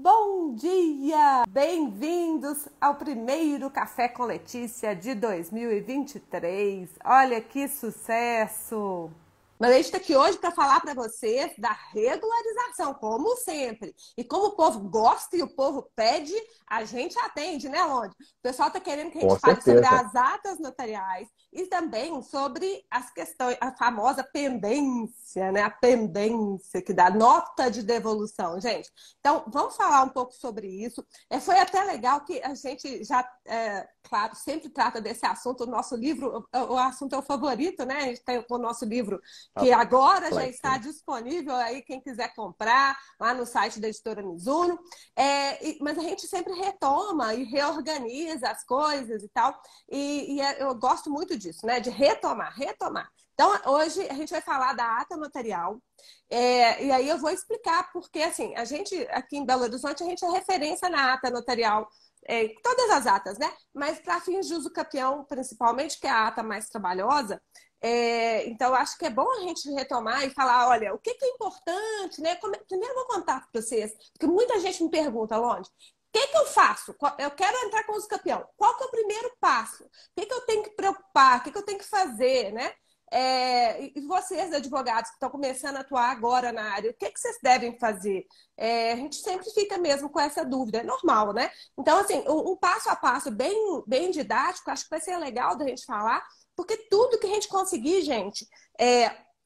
Bom dia! Bem-vindos ao primeiro Café com Letícia de 2023. Olha que sucesso! Mas a gente está aqui hoje para falar para vocês da regularização, como sempre. E como o povo gosta e o povo pede, a gente atende, né, Londe? O pessoal está querendo que a Com gente fale sobre certeza. as atas notariais e também sobre as questões, a famosa pendência, né? A pendência que dá nota de devolução, gente. Então, vamos falar um pouco sobre isso. Foi até legal que a gente já, claro, sempre trata desse assunto. O nosso livro, o assunto é o favorito, né? A gente tem o nosso livro que agora já está Alex. disponível aí, quem quiser comprar, lá no site da editora Mizuno. Mas a gente sempre retoma e reorganiza as coisas e tal. Eu gosto muito disso, né? De retomar. Então, hoje a gente vai falar da ata notarial. E aí eu vou explicar, porque assim, a gente aqui em Belo Horizonte, a gente é referência na ata notarial, todas as atas, né? Mas para fins de uso capião, principalmente, que é a ata mais trabalhosa. Então, eu acho que é bom a gente retomar e falar, olha, o que é importante, né? Primeiro eu vou contar para vocês, porque muita gente me pergunta, Londe, o que eu faço? Eu quero entrar com uso capião. Qual que é o primeiro passo? O que eu tenho que preocupar? O que eu tenho que fazer, né? E vocês, advogados que estão começando a atuar agora na área, o que vocês devem fazer? A gente sempre fica mesmo com essa dúvida, é normal, né? Então, assim, um passo a passo bem didático, acho que vai ser legal da gente falar, porque tudo que a gente conseguir, gente,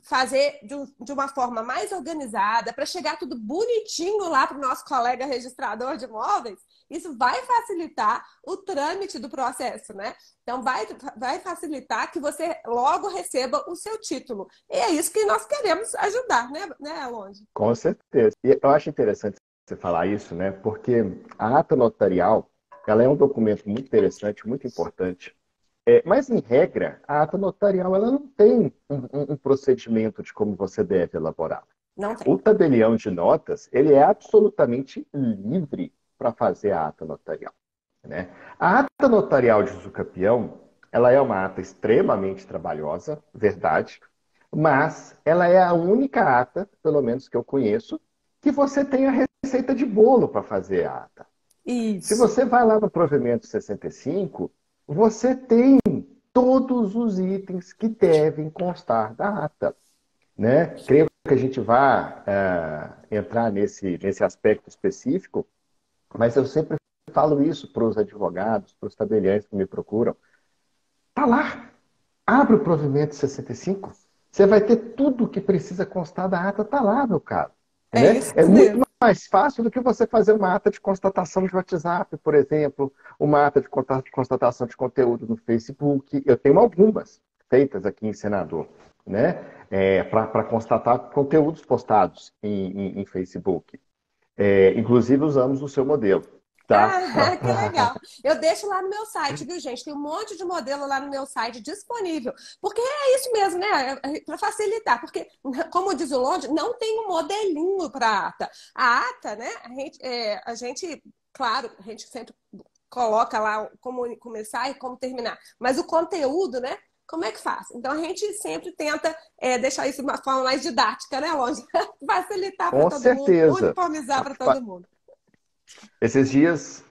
fazer de uma forma mais organizada, para chegar tudo bonitinho lá para o nosso colega registrador de imóveis, isso vai facilitar o trâmite do processo, né? Então, vai facilitar que você logo receba o seu título. E é isso que nós queremos ajudar, né, Alonso? Com certeza. E eu acho interessante você falar isso, né? Porque a ata notarial, ela é um documento muito interessante, muito importante. Mas, em regra, a ata notarial ela não tem um procedimento de como você deve elaborar. Não tem. O tabelião de notas, ele é absolutamente livre para fazer a ata notarial, né? A ata notarial de usucapião, ela é uma ata extremamente trabalhosa, verdade, mas ela é a única ata, pelo menos que eu conheço, que você tem a receita de bolo para fazer a ata. Se Isso. você vai lá no provimento 65, você tem todos os itens que devem constar da ata, né? Creio que a gente vai entrar nesse aspecto específico, mas eu sempre falo isso para os advogados, para os tabeliães que me procuram. Tá lá. Abre o provimento 65. Você vai ter tudo o que precisa constar da ata. Tá lá, meu caro. É Né? isso É muito mesmo. mais fácil do que você fazer uma ata de constatação de WhatsApp, por exemplo, uma ata de constatação de conteúdo no Facebook. Eu tenho algumas feitas aqui em Senador, né? Para constatar conteúdos postados em Facebook. Inclusive, usamos o seu modelo. Tá? Ah, que legal. Eu deixo lá no meu site, viu, gente? Tem um monte de modelo lá no meu site disponível. Porque é isso mesmo, né? Para facilitar. Porque, como diz o Londe, não tem um modelinho para a ata. A ata, né? A gente, claro, a gente sempre coloca lá como começar e como terminar. Mas o conteúdo, né? Como é que faz? Então, a gente sempre tenta deixar isso de uma forma mais didática, né, Longe? Facilitar para Com todo mundo, certeza. uniformizar para todo mundo. Esses dias,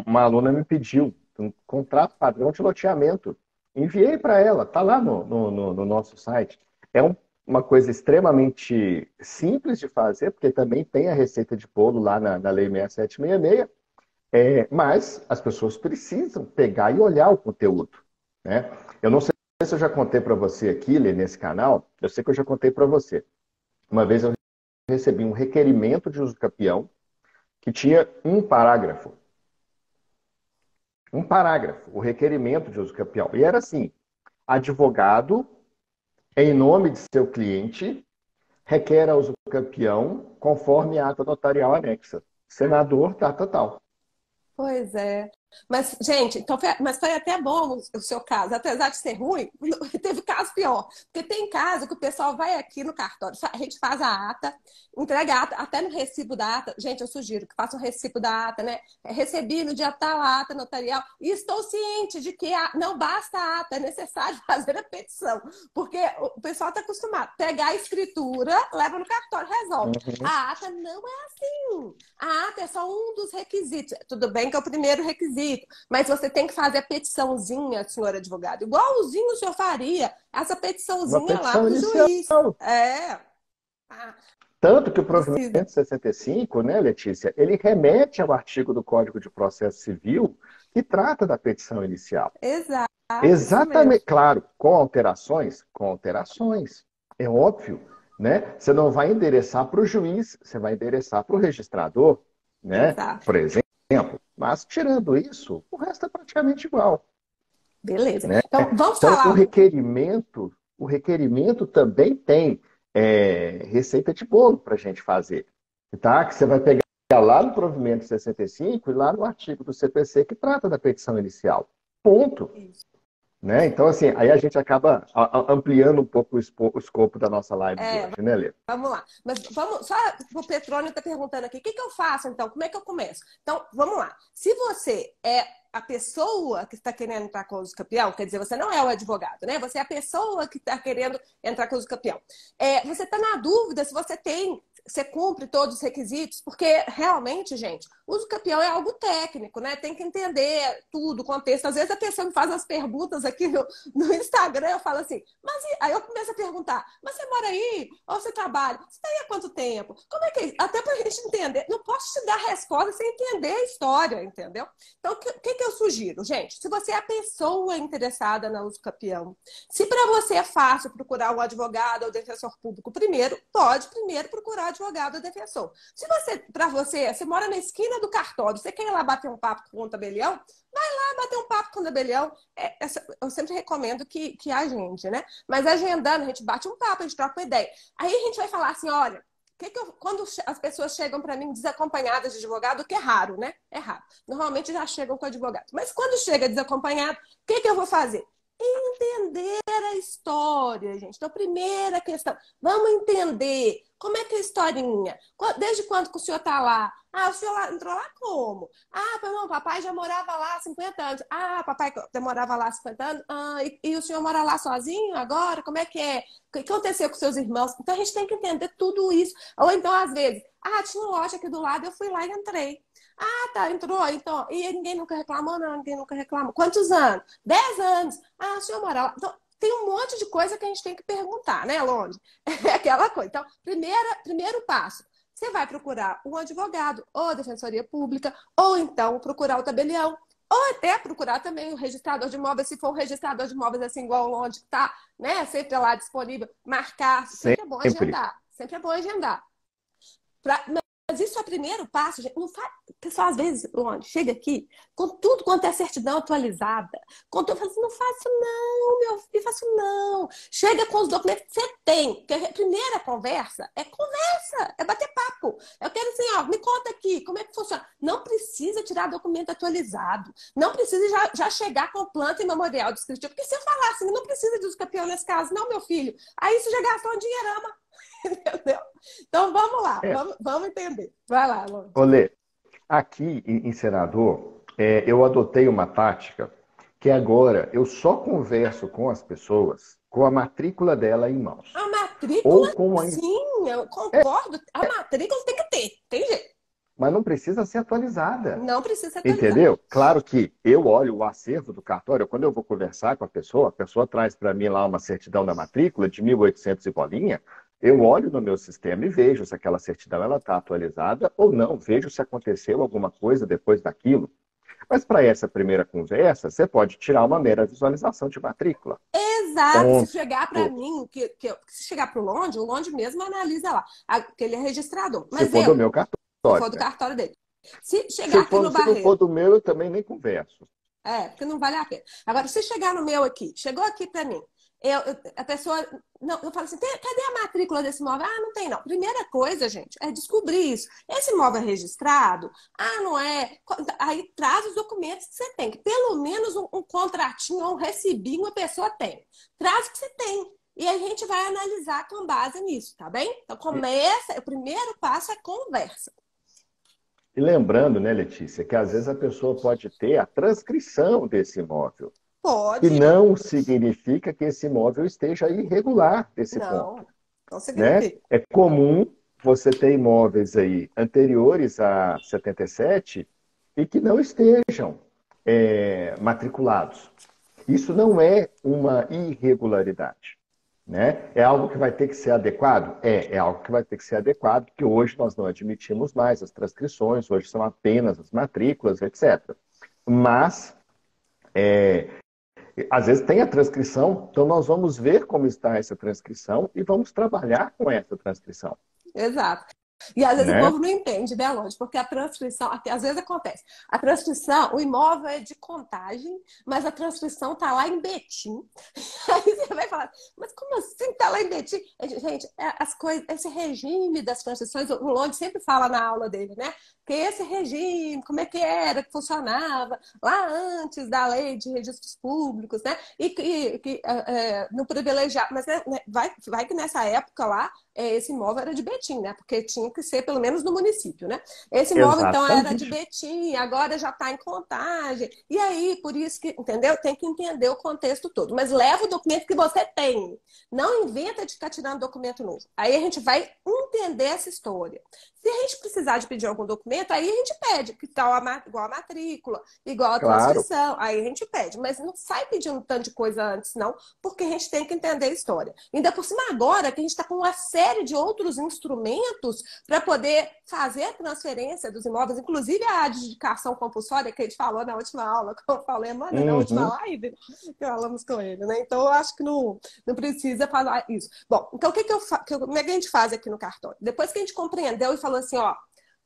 uma aluna me pediu um contrato padrão de loteamento. Enviei para ela, está lá no nosso site. É uma coisa extremamente simples de fazer, porque também tem a receita de bolo lá na Lei 6766, mas as pessoas precisam pegar e olhar o conteúdo, né? Eu não sei se eu já contei para você aqui, Lê, nesse canal, eu sei que eu já contei para você. Uma vez eu recebi um requerimento de uso capião que tinha um parágrafo. Um parágrafo, o requerimento de uso capião. E era assim: advogado, em nome de seu cliente, requer a uso capião conforme a ata notarial anexa. Senador, tal. Pois é. Mas, gente, então mas foi até bom o seu caso. Apesar de ser ruim, teve caso pior. Porque tem caso que o pessoal vai aqui no cartório, a gente faz a ata, entrega a ata, até no recibo da ata. Gente, eu sugiro que faça um recibo da ata, né? Recebi no dia tal a ata notarial. E estou ciente de que não basta a ata, é necessário fazer a petição. Porque o pessoal está acostumado. Pegar a escritura, leva no cartório, resolve. Uhum. A ata não é assim. A ata é só um dos requisitos. Tudo bem que é o primeiro requisito, mas você tem que fazer a petiçãozinha, senhor advogado. Igualzinho o senhor faria essa Uma petiçãozinha lá petição para o inicial. juiz. É. Ah, Tanto que o precisa. provimento 65, né, Letícia, ele remete ao artigo do Código de Processo Civil que trata da petição inicial. Exato, isso mesmo. Exatamente, claro, com alterações? Com alterações. É óbvio, né? Você não vai endereçar para o juiz, você vai endereçar para o registrador, né? Exato. Por exemplo. Mas, tirando isso, o resto é praticamente igual, Beleza. né? Então, vamos Então, falar. o requerimento também tem receita de bolo para a gente fazer, tá? Que você vai pegar lá no provimento 65 e lá no artigo do CPC que trata da petição inicial. Ponto. Isso. Né? Então, assim, aí a gente acaba ampliando um pouco o escopo da nossa live de É, hoje, né, Lê? vamos lá. Mas vamos, só o Petrônio está perguntando aqui, o que eu faço então? Como é que eu começo? Então, vamos lá. Se você é a pessoa que está querendo entrar com o uso campeão, quer dizer, você não é o advogado, né? Você é a pessoa que está querendo entrar com o uso campeão. Você está na dúvida se você cumpre todos os requisitos, porque realmente, gente, o uso campeão é algo técnico, né? Tem que entender tudo, o contexto. Às vezes a pessoa me faz as perguntas aqui no Instagram, eu falo assim, aí eu começo a perguntar, mas você mora aí? Ou você trabalha? Você está aí há quanto tempo? Como é que é isso? Até para a gente entender. Não posso te dar resposta sem entender a história, entendeu? Então, o que eu sugiro, gente? Se você é a pessoa interessada na uso campeão, se para você é fácil procurar um advogado ou defensor público primeiro, pode primeiro procurar advogado ou defensor. Se você mora na esquina do cartório, você quer ir lá bater um papo com o tabelião, vai lá bater um papo com o tabelião. Eu sempre recomendo que agende, né? Mas agendando, a gente bate um papo, a gente troca uma ideia. Aí a gente vai falar assim, olha, quando as pessoas chegam para mim desacompanhadas de advogado, que é raro, né? É raro. Normalmente já chegam com advogado. Mas quando chega desacompanhado, o que eu vou fazer? Entender a história, gente. Então, primeira questão, vamos entender como é que é a historinha. Desde quando que o senhor está lá? Ah, o senhor entrou lá como? Ah, não, papai já morava lá há 50 anos. Ah, papai já morava lá há 50 anos. Ah, e o senhor mora lá sozinho agora? Como é que é? O que aconteceu com seus irmãos? Então, a gente tem que entender tudo isso. Ou então, às vezes, tinha uma loja aqui do lado, eu fui lá e entrei. Ah, tá, entrou, então. E ninguém nunca reclamou, não, ninguém nunca reclamou. Quantos anos? 10 anos. Ah, o senhor mora lá. Então, tem um monte de coisa que a gente tem que perguntar, né, Lone? É aquela coisa. Então, primeiro passo. Você vai procurar um advogado, ou a defensoria pública, ou então procurar o tabelião, ou até procurar também o registrador de imóveis, se for um registrador de imóveis assim igual o Lone, que está, né, sempre lá disponível, marcar. Sempre é bom Sempre. agendar. Sempre é bom agendar. Mas isso é o primeiro passo, gente. Não faz... O pessoal, às vezes, onde chega aqui, com tudo quanto é certidão atualizada, com tudo, fala assim, não faço não, meu filho, faço não. Chega com os documentos que você tem. Porque a primeira conversa, é bater papo. Eu quero assim, ó, me conta aqui, como é que funciona. Não precisa tirar documento atualizado. Não precisa já chegar com planta e memorial descritivo. Porque se eu falar assim, não precisa de uso campeão nesse caso, não, meu filho. Aí você já gastou um dinheirama. Entendeu? Então vamos lá, É. vamos entender. Vai lá, Lô. Olê, aqui em Senador, eu adotei uma tática que agora eu só converso com as pessoas com a matrícula dela em mãos. A matrícula, Ou com a. sim, eu concordo. A matrícula tem que ter, tem jeito. Mas não precisa ser atualizada. Não precisa atualizar. Entendeu? Claro que eu olho o acervo do cartório, quando eu vou conversar com a pessoa traz para mim lá uma certidão da matrícula de 1800 e bolinha, eu olho no meu sistema e vejo se aquela certidão está atualizada ou não, vejo se aconteceu alguma coisa depois daquilo. Mas para essa primeira conversa, você pode tirar uma mera visualização de matrícula. Exato. Se Ponto. chegar para mim, se chegar para o Longe mesmo analisa lá, que ele é registrador. Se Mas for do meu se for do cartório. cartório dele. Se chegar aqui no Se não for Barreiro, do meu, eu também nem converso. porque não vale a pena. Agora, se chegar no meu aqui, chegou aqui para mim, A pessoa não fala assim, cadê a matrícula desse imóvel? Ah, não tem não. Primeira coisa, gente, é descobrir isso. Esse imóvel é registrado? Ah, não é. Aí traz os documentos que você tem, que pelo menos um contratinho ou um recibinho a pessoa tem. Traz o que você tem. E a gente vai analisar com base nisso, tá bem? Então o primeiro passo é conversa. E lembrando, né, Letícia, que às vezes a pessoa pode ter a transcrição desse imóvel. Que Pode. não significa que esse imóvel esteja irregular desse ponto, Não né? significa. É comum você ter imóveis aí anteriores a 77 e que não estejam matriculados. Isso não é uma irregularidade, né? É algo que vai ter que ser adequado? É algo que vai ter que ser adequado, porque hoje nós não admitimos mais as transcrições, hoje são apenas as matrículas, etc. Mas às vezes tem a transcrição, então nós vamos ver como está essa transcrição e vamos trabalhar com essa transcrição, Exato. E às vezes o né? povo não entende, né, Lógico? Porque a transcrição, às vezes acontece. A transcrição, o imóvel é de Contagem, mas a transcrição tá lá em Betim. Aí você vai falar, mas como assim tá lá em Betim? Gente, as coisas, esse regime das transcrições, o Lodi sempre fala na aula dele, né? Que esse regime, como é que era, que funcionava lá antes da lei de registros públicos, né? No privilegiado, mas né, vai que nessa época lá, esse imóvel era de Betim, né? Porque tinha que ser pelo menos no município, né? Esse imóvel, então, era de Exatamente. Betim, agora já está em Contagem. E aí, por isso que, entendeu? Tem que entender o contexto todo. Mas leva o documento que você tem. Não inventa de ficar tirando documento novo. Aí a gente vai entender essa história. Se a gente precisar de pedir algum documento, aí a gente pede, que tal igual a matrícula, igual a Claro. transcrição, aí a gente pede. Mas não sai pedindo tanto de coisa antes, não, porque a gente tem que entender a história. Ainda por cima agora, que a gente está com uma série de outros instrumentos para poder fazer a transferência dos imóveis, inclusive a adjudicação compulsória que a gente falou na última aula, como eu falei, mano, na última Uhum. live que falamos com ele, né? Então eu acho que não precisa falar isso. Bom, então como é que a gente faz aqui no cartório? Depois que a gente compreendeu e falou assim, ó,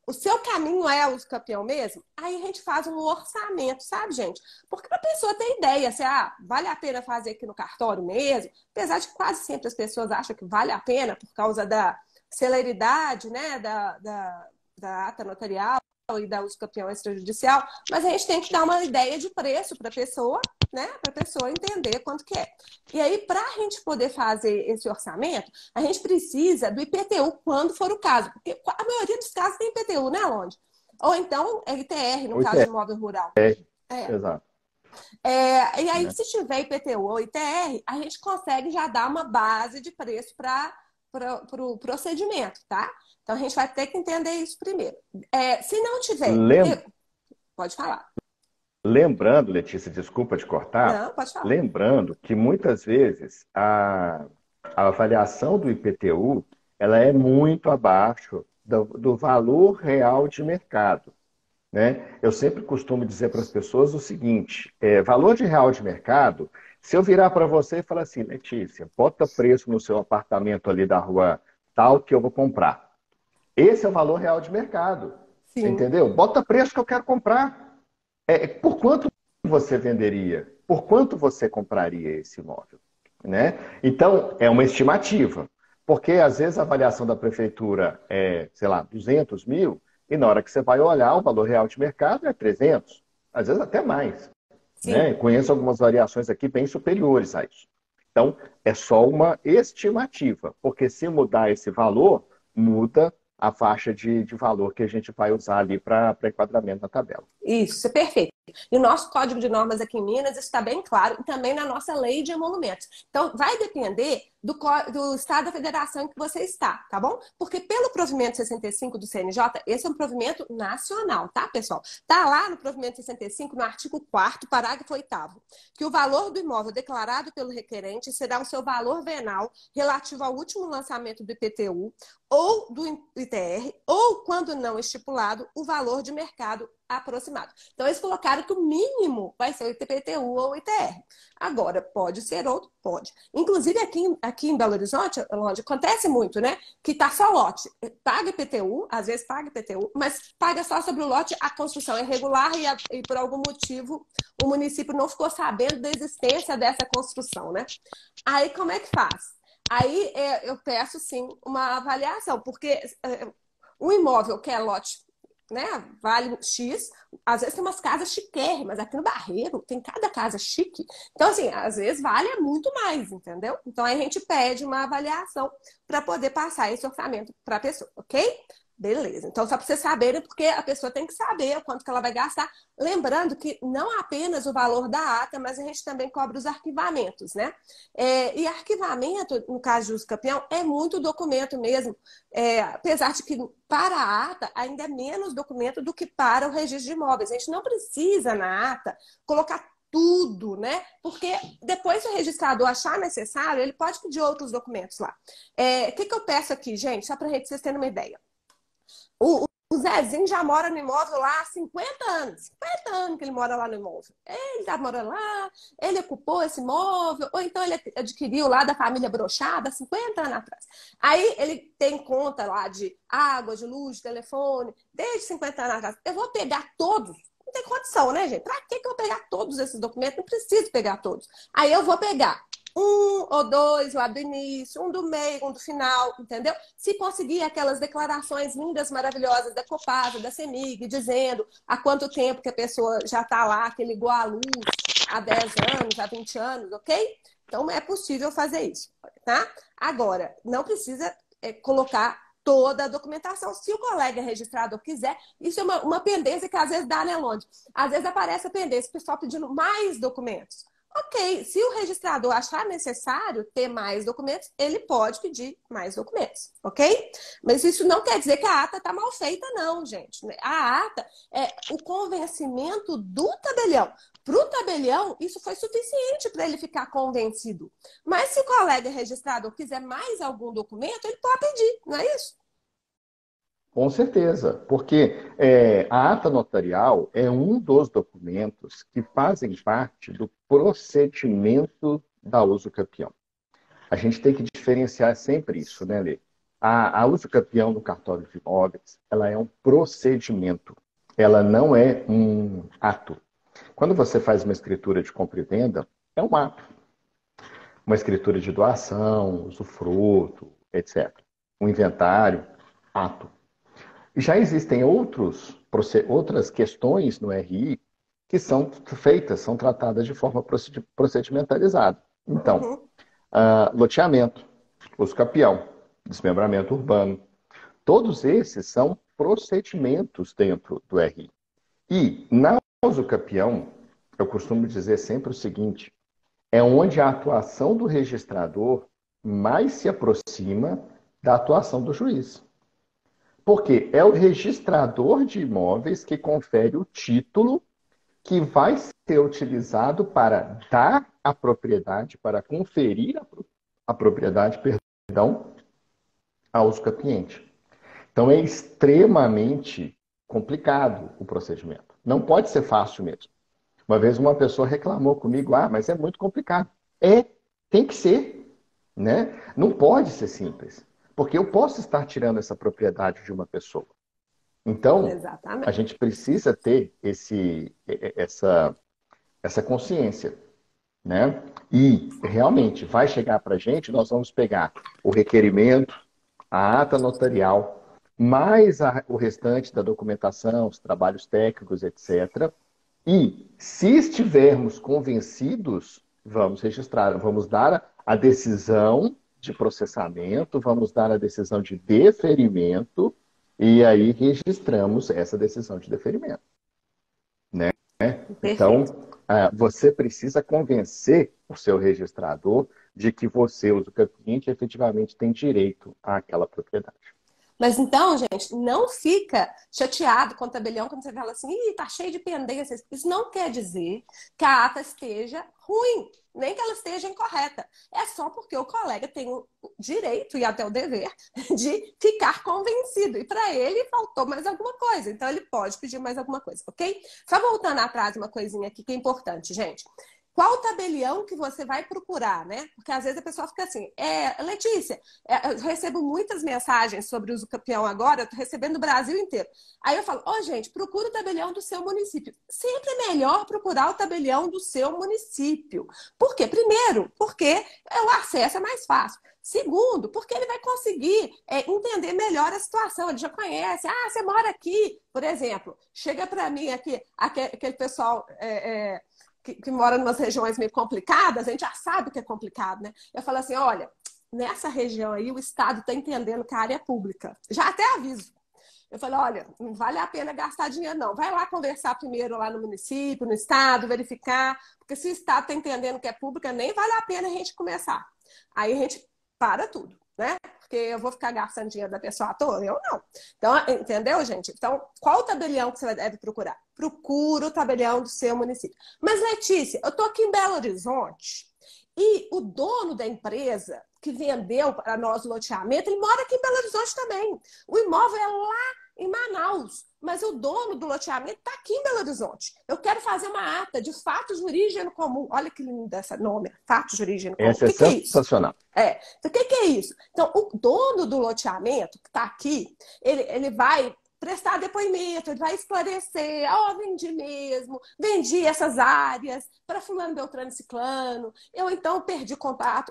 o seu caminho é o campeão mesmo? Aí a gente faz um orçamento, sabe, gente? Porque para a pessoa ter ideia, se vale a pena fazer aqui no cartório mesmo, apesar de que quase sempre as pessoas acham que vale a pena por causa da celeridade, né, da ata notarial e da uso campeão extrajudicial, mas a gente tem que dar uma ideia de preço para a pessoa, né, para a pessoa entender quanto que é. E aí, para a gente poder fazer esse orçamento, a gente precisa do IPTU quando for o caso, porque a maioria dos casos tem IPTU, né, Londe? Ou então LTR, no caso de imóvel rural. Exato. E aí, Né? se tiver IPTU ou ITR, a gente consegue já dar uma base de preço para o procedimento, tá? Então, a gente vai ter que entender isso primeiro. Se não tiver, Lem- pode falar. Lembrando, Letícia, desculpa te cortar, Não, pode falar. lembrando que muitas vezes a avaliação do IPTU ela é muito abaixo do valor real de mercado. Né? Eu sempre costumo dizer para as pessoas o seguinte: valor de real de mercado, se eu virar para você e falar assim, Letícia, bota preço no seu apartamento ali da rua tal que eu vou comprar. Esse é o valor real de mercado. Sim. Entendeu? Bota preço que eu quero comprar. Por quanto você venderia? Por quanto você compraria esse imóvel? Né? Então, é uma estimativa. Porque, às vezes, a avaliação da prefeitura é, sei lá, 200 mil, e na hora que você vai olhar, o valor real de mercado é 300, às vezes até mais. Sim. Né? Conheço algumas variações aqui bem superiores a isso. Então, é só uma estimativa, porque se mudar esse valor, muda a faixa de valor que a gente vai usar ali para enquadramento na tabela. Isso é perfeito. E o nosso código de normas aqui em Minas está bem claro, e também na nossa lei de emolumentos. Então, vai depender do estado da federação em que você está, tá bom? Porque pelo provimento 65 do CNJ, esse é um provimento nacional, tá, pessoal? Tá lá no provimento 65, no artigo 4º, parágrafo 8º, que o valor do imóvel declarado pelo requerente será o seu valor venal relativo ao último lançamento do IPTU ou do ITR, ou, quando não estipulado, o valor de mercado aproximado. Então, eles colocaram que o mínimo vai ser o IPTU ou o ITR. Agora, pode ser outro? Pode. Inclusive, aqui aqui em Belo Horizonte, onde acontece muito, né? Que tá só lote. Paga IPTU, às vezes paga IPTU, mas paga só sobre o lote, a construção é irregular e por algum motivo o município não ficou sabendo da existência dessa construção, né? Aí como é que faz? Aí eu peço sim uma avaliação, porque um imóvel que é lote, né, vale X, às vezes tem umas casas chiquérrimas, aqui no Barreiro tem cada casa chique. Então, assim, às vezes vale muito mais, entendeu? Então, aí a gente pede uma avaliação para poder passar esse orçamento para a pessoa, ok? Beleza. Então, só para vocês saberem, porque a pessoa tem que saber quanto que ela vai gastar. Lembrando que não apenas o valor da ata, mas a gente também cobra os arquivamentos, né? E arquivamento, no caso de uso campeão, é muito documento mesmo. Apesar de que para a ata ainda é menos documento do que para o registro de imóveis. A gente não precisa na ata colocar tudo, né? Porque depois se o registrador achar necessário, ele pode pedir outros documentos lá. O que eu peço aqui, gente? Só para vocês terem uma ideia. O Zezinho já mora no imóvel lá há 50 anos. 50 anos que ele mora lá no imóvel. Ele já mora lá, ele ocupou esse imóvel, ou então ele adquiriu lá da família Brochada 50 anos atrás. Aí ele tem conta lá de água, de luz, de telefone, desde 50 anos atrás. Eu vou pegar todos. Não tem condição, né, gente? Pra que eu vou pegar todos esses documentos? Não preciso pegar todos. Aí eu vou pegar um ou dois lá do início, um do meio, um do final, entendeu? Se conseguir aquelas declarações lindas, maravilhosas da Copasa, da CEMIG, dizendo há quanto tempo que a pessoa já está lá, que ligou a luz há 10 anos, há 20 anos, ok? Então é possível fazer isso, tá? Agora, não precisa colocar toda a documentação. Se o colega registrador quiser, isso é uma pendência que às vezes dá, né, Londe? Às vezes aparece a pendência, o pessoal pedindo mais documentos. Ok, se o registrador achar necessário ter mais documentos, ele pode pedir mais documentos, ok? Mas isso não quer dizer que a ata está mal feita, não, gente. A ata é o convencimento do tabelião. Para o tabelião, isso foi suficiente para ele ficar convencido. Mas se o colega registrador quiser mais algum documento, ele pode pedir, não é isso? Com certeza, porque a ata notarial é um dos documentos que fazem parte do procedimento da uso campeão. A gente tem que diferenciar sempre isso, né, Lê? A uso campeão no cartório de imóveis, ela é um procedimento, ela não é um ato. Quando você faz uma escritura de compra e venda, é um ato. Uma escritura de doação, usufruto, etc. Um inventário, ato. Já existem outras questões no RI que são feitas, são tratadas de forma procedimentalizada. Então, Uhum. loteamento, uso capião, desmembramento urbano, todos esses são procedimentos dentro do RI. E na uso capião, eu costumo dizer sempre o seguinte, é onde a atuação do registrador mais se aproxima da atuação do juiz. Porque é o registrador de imóveis que confere o título que vai ser utilizado para dar a propriedade, para conferir a propriedade, perdão, ao usucapiente. Então é extremamente complicado o procedimento. Não pode ser fácil mesmo. Uma vez uma pessoa reclamou comigo, mas é muito complicado. Tem que ser, né? Não pode ser simples. Porque eu posso estar tirando essa propriedade de uma pessoa. Então, a Exatamente. gente precisa ter essa consciência, né? E realmente vai chegar para a gente, nós vamos pegar o requerimento, a ata notarial, mais o restante da documentação, os trabalhos técnicos, etc. E, se estivermos convencidos, vamos registrar, vamos dar a decisão de processamento, vamos dar a decisão de deferimento, e aí registramos essa decisão de deferimento, né? Perfeito. Então, você precisa convencer o seu registrador de que você, o cliente, efetivamente tem direito àquela propriedade. Mas então, gente, não fica chateado com o tabelião quando você fala assim, ih, tá cheio de pendências. Isso não quer dizer que a ata esteja ruim, nem que ela esteja incorreta. É só porque o colega tem o direito e até o dever de ficar convencido. E para ele faltou mais alguma coisa. Então ele pode pedir mais alguma coisa, ok? Só voltando atrás uma coisinha aqui que é importante, gente. qual tabelião que você vai procurar, né? Porque às vezes a pessoa fica assim, Letícia, eu recebo muitas mensagens sobre o usucapião agora, eu tô recebendo do Brasil inteiro. Aí eu falo, gente, procura o tabelião do seu município. Sempre é melhor procurar o tabelião do seu município. Por quê? Primeiro, porque o acesso é mais fácil. Segundo, porque ele vai conseguir entender melhor a situação. Ele já conhece. Ah, você mora aqui, por exemplo. Chega para mim aqui, aquele pessoal que mora em umas regiões meio complicadas, a gente já sabe que é complicado, né? Eu falo assim, olha, nessa região aí o Estado está entendendo que a área é pública. Já até aviso. Eu falei, olha, não vale a pena gastar dinheiro, não. Vai lá conversar primeiro lá no município, no Estado, verificar. Porque se o Estado está entendendo que é pública, nem vale a pena a gente começar. Aí a gente para tudo, né? Porque eu vou ficar gastando dinheiro da pessoa à toa? Eu não. Então, entendeu, gente? Então, qual o tabelião que você deve procurar? Procura o tabelião do seu município. Mas, Letícia, eu tô aqui em Belo Horizonte e o dono da empresa que vendeu para nós o loteamento, ele mora aqui em Belo Horizonte também. O imóvel é lá em Manaus, mas o dono do loteamento está aqui em Belo Horizonte. Eu quero fazer uma ata de fatos de origem comum. Olha que lindo esse nome, fatos de origem comum. Esse é sensacional. Então, o que é isso? Então, o dono do loteamento que está aqui, ele vai prestar depoimento, ele vai esclarecer, vendi mesmo, vendi essas áreas para fulano, beltrano, ciclano, eu então perdi contato,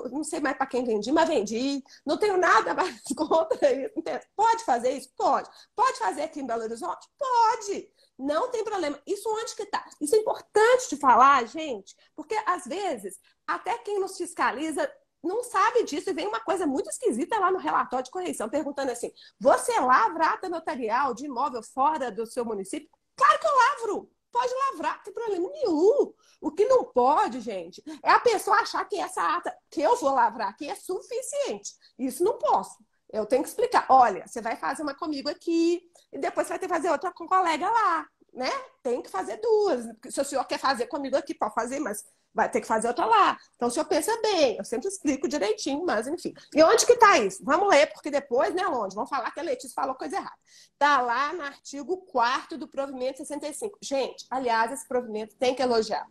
não sei mais para quem vendi, mas vendi, não tenho nada mais contra isso. Pode fazer isso? Pode. Pode fazer aqui em Belo Horizonte? Pode. Não tem problema. Isso onde que tá? Isso é importante de falar, gente, porque às vezes até quem nos fiscaliza não sabe disso e vem uma coisa muito esquisita lá no relatório de correição, perguntando assim, você lavra ata notarial de imóvel fora do seu município? Claro que eu lavro! Pode lavrar, não tem problema nenhum. O que não pode, gente, é a pessoa achar que essa ata que eu vou lavrar aqui é suficiente. Isso não posso. Eu tenho que explicar. Olha, você vai fazer uma comigo aqui e depois você vai ter que fazer outra com o colega lá, né? Tem que fazer duas. Se o senhor quer fazer comigo aqui, pode fazer, mas vai ter que fazer outra lá. Então, o senhor pensa bem, eu sempre explico direitinho, mas enfim. E onde que está isso? Vamos ler, porque depois, né, longe, vão falar que a Letícia falou coisa errada. Está lá no artigo 4º do provimento 65. Gente, aliás, esse provimento tem que elogiar.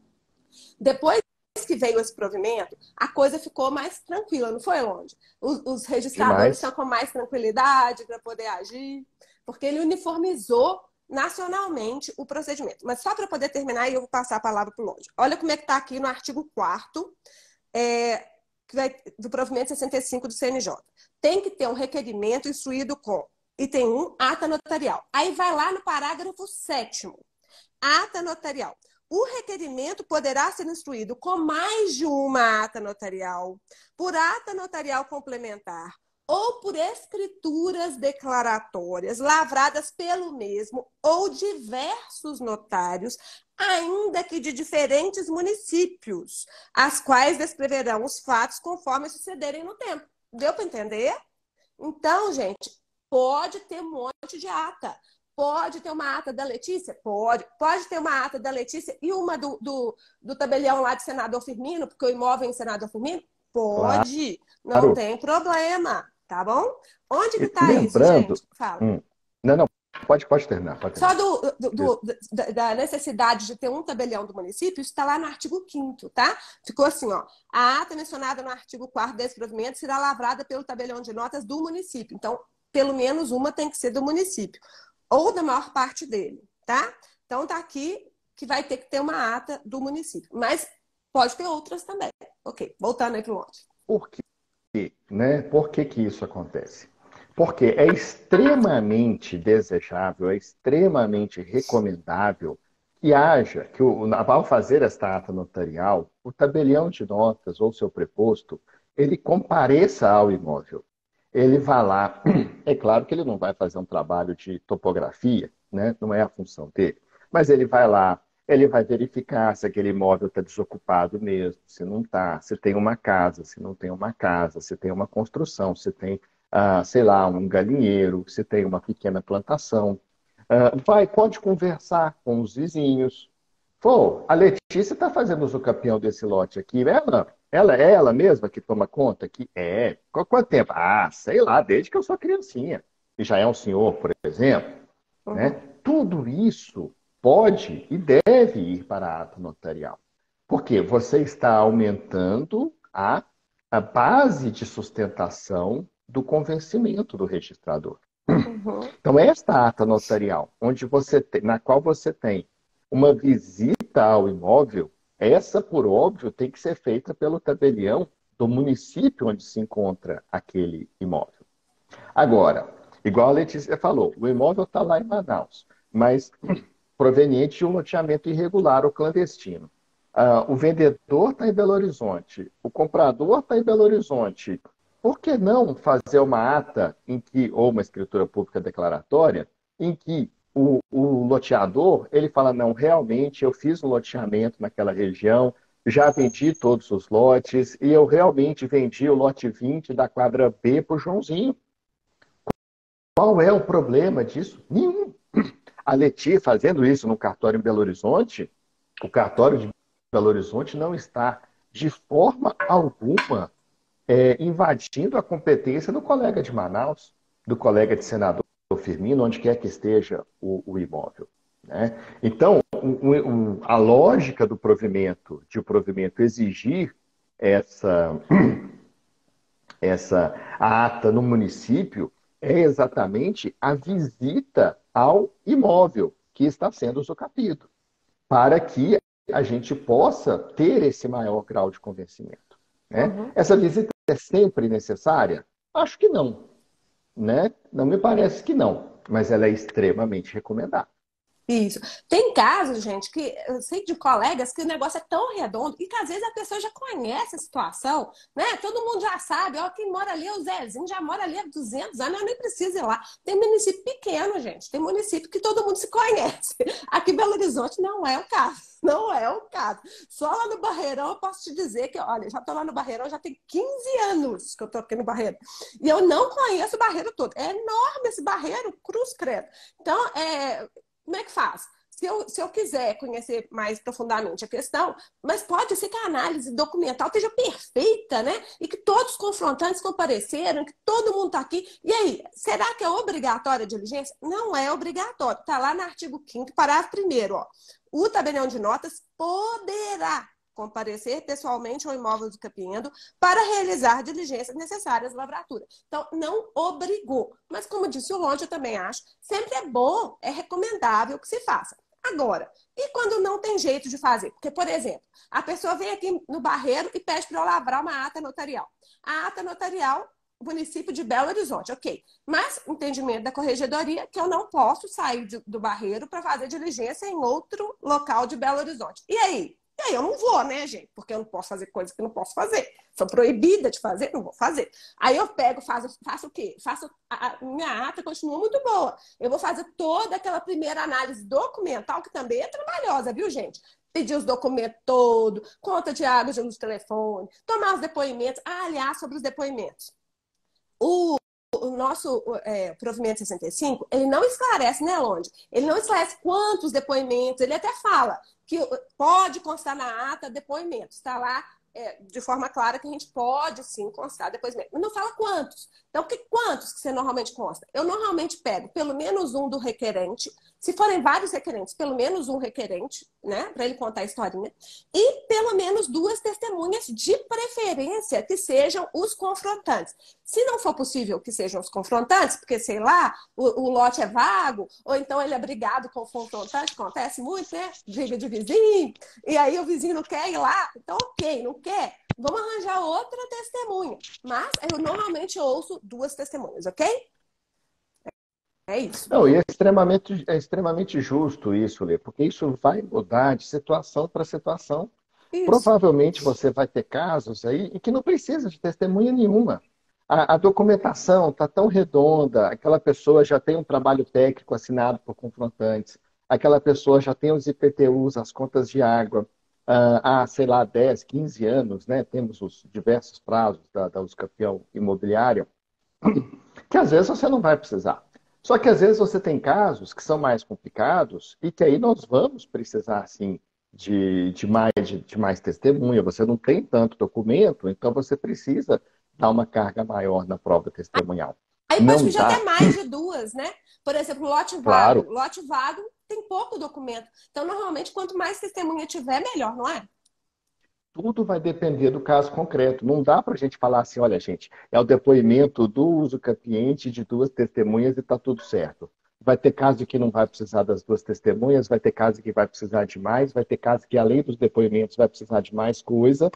Depois que veio esse provimento, a coisa ficou mais tranquila, não foi, longe? Os registradores estão com mais tranquilidade para poder agir, porque ele uniformizou nacionalmente o procedimento. Mas só para poder terminar, e eu vou passar a palavra para o Longe. Olha como é que está aqui no artigo 4º do provimento 65 do CNJ. Tem que ter um requerimento instruído com item 1, ata notarial. Aí vai lá no parágrafo 7º. Ata notarial. O requerimento poderá ser instruído com mais de uma ata notarial, por ata notarial complementar, ou por escrituras declaratórias lavradas pelo mesmo ou diversos notários, ainda que de diferentes municípios, as quais descreverão os fatos conforme sucederem no tempo. Deu para entender? Então, gente, pode ter um monte de ata. Pode ter uma ata da Letícia? Pode. Pode ter uma ata da Letícia e uma do tabelião lá de Senador Firmino, porque o imóvel é em Senador Firmino? Pode. Não tem problema. Tá bom? Onde que está isso, gente? Fala. Não, pode terminar. Só da necessidade de ter um tabelião do município, isso está lá no artigo 5º, tá? Ficou assim, ó. A ata mencionada no artigo 4º desse provimento será lavrada pelo tabelião de notas do município. Então, pelo menos uma tem que ser do município. Ou da maior parte dele, tá? Então, tá aqui que vai ter que ter uma ata do município. Mas pode ter outras também. Ok, voltando aí para o outro. Por quê? Né? Por que isso acontece? Porque é extremamente desejável, é extremamente recomendável que haja, ao fazer esta ata notarial, o tabelião de notas ou seu preposto, ele compareça ao imóvel. Ele vai lá, é claro que ele não vai fazer um trabalho de topografia, né? Não é a função dele, mas ele vai lá, ele vai verificar se aquele imóvel está desocupado mesmo, se não está, se tem uma casa, se não tem uma casa, se tem uma construção, se tem, sei lá, um galinheiro, se tem uma pequena plantação. Pode conversar com os vizinhos. Pô, a Letícia está fazendo o campeão desse lote aqui. Ela é ela mesma que toma conta aqui? Quanto tempo? Sei lá, desde que eu sou criancinha. E já é um senhor, por exemplo. Né? Tudo isso pode e deve ir para a ata notarial. Porque você está aumentando a base de sustentação do convencimento do registrador. Uhum. Então, esta ata notarial, na qual você tem uma visita ao imóvel, essa, por óbvio, tem que ser feita pelo tabelião do município onde se encontra aquele imóvel. Agora, igual a Letícia falou, o imóvel está lá em Manaus, mas proveniente de um loteamento irregular ou clandestino. O vendedor está em Belo Horizonte, o comprador está em Belo Horizonte. Por que não fazer uma ata ou uma escritura pública declaratória em que o loteador ele fala, não, realmente eu fiz um loteamento naquela região, já vendi todos os lotes e eu realmente vendi o lote 20 da quadra B para o Joãozinho. Qual é o problema disso? Nenhum. A Leti fazendo isso no cartório em Belo Horizonte, o cartório de Belo Horizonte não está de forma alguma invadindo a competência do colega de Manaus, do colega de senador Firmino, onde quer que esteja o imóvel. Né? Então, a lógica do provimento, de o provimento exigir a ata no município, é exatamente a visita ao imóvel que está sendo usucapido, para que a gente possa ter esse maior grau de convencimento. Né? Uhum. Essa visita é sempre necessária? Acho que não. Né? Não me parece que não, mas ela é extremamente recomendada. Isso. Tem casos, gente, que eu sei de colegas que o negócio é tão redondo e que às vezes a pessoa já conhece a situação, né? Todo mundo já sabe, ó, quem mora ali é o Zezinho, já mora ali há 200 anos, eu nem preciso ir lá. Tem município pequeno, gente, tem município que todo mundo se conhece. Aqui em Belo Horizonte não é o caso, não é o caso. Só lá no Barreirão eu posso te dizer que, olha, já tô lá no Barreirão, já tem 15 anos que eu tô aqui no Barreiro. E eu não conheço o Barreiro todo. É enorme esse Barreiro, cruz credo. Então, como é que faz? Se eu quiser conhecer mais profundamente a questão, mas pode ser que a análise documental esteja perfeita, né? E que todos os confrontantes compareceram, que todo mundo está aqui. E aí, será que é obrigatória a diligência? Não é obrigatório. Está lá no artigo 5º, parágrafo 1º, ó. O tabelião de notas poderá comparecer pessoalmente ao imóvel do capiendo para realizar diligências necessárias à lavratura. Então, não obrigou. Mas, como disse o Longe, eu também acho, sempre é bom, é recomendável que se faça. Agora, e quando não tem jeito de fazer? Porque, por exemplo, a pessoa vem aqui no Barreiro e pede para eu lavrar uma ata notarial. A ata notarial, município de Belo Horizonte, ok. Mas, entendimento da corregedoria, que eu não posso sair do Barreiro para fazer diligência em outro local de Belo Horizonte. E aí? E aí eu não vou, né, gente? Porque eu não posso fazer coisas que eu não posso fazer. Sou proibida de fazer, não vou fazer. Aí eu pego, faço o quê? Minha ata continua muito boa. Eu vou fazer toda aquela primeira análise documental, que também é trabalhosa, viu, gente? Pedir os documentos todos, conta de água, de luz, telefone, tomar os depoimentos. Aliás, sobre os depoimentos. O nosso provimento 65, ele não esclarece, né, Londe? Ele não esclarece quantos depoimentos, ele até fala que pode constar na ata depoimentos, está lá de forma clara que a gente pode sim constar depoimentos, mas não fala quantos. Então, quantos que você normalmente consta? Eu normalmente pego pelo menos um do requerente, se forem vários requerentes, pelo menos um requerente, né, para ele contar a historinha, e pelo menos 2 testemunhas, de preferência que sejam os confrontantes. Se não for possível que sejam os confrontantes, porque, sei lá, o lote é vago, ou então ele é brigado com o confrontante, acontece muito, né? Briga de vizinho, e aí o vizinho não quer ir lá, então ok, não quer, vamos arranjar outra testemunha. Mas eu normalmente ouço 2 testemunhas, ok? É isso. Não, e é extremamente justo isso, Lê, porque isso vai mudar de situação para situação. Isso. Provavelmente você vai ter casos aí em que não precisa de testemunha nenhuma. A documentação está tão redonda, aquela pessoa já tem um trabalho técnico assinado por confrontantes, aquela pessoa já tem os IPTUs, as contas de água, há, sei lá, 10, 15 anos, né? Temos os diversos prazos da usucapião imobiliária, que às vezes você não vai precisar. Só que às vezes você tem casos que são mais complicados e que aí nós vamos precisar, sim, de mais testemunha. Você não tem tanto documento, então você precisa dar uma carga maior na prova testemunhal. Aí pode Não pedir até dá, mais de 2, né? Por exemplo, lote vago. claro. Lote vago tem pouco documento. Então, normalmente, quanto mais testemunha tiver, melhor, não é? tudo vai depender do caso concreto. Não dá para a gente falar assim, olha, gente, é o depoimento do usucapiente de duas testemunhas e está tudo certo. Vai ter caso que não vai precisar das duas testemunhas, vai ter caso que vai precisar de mais, vai ter caso que, além dos depoimentos, vai precisar de mais coisa,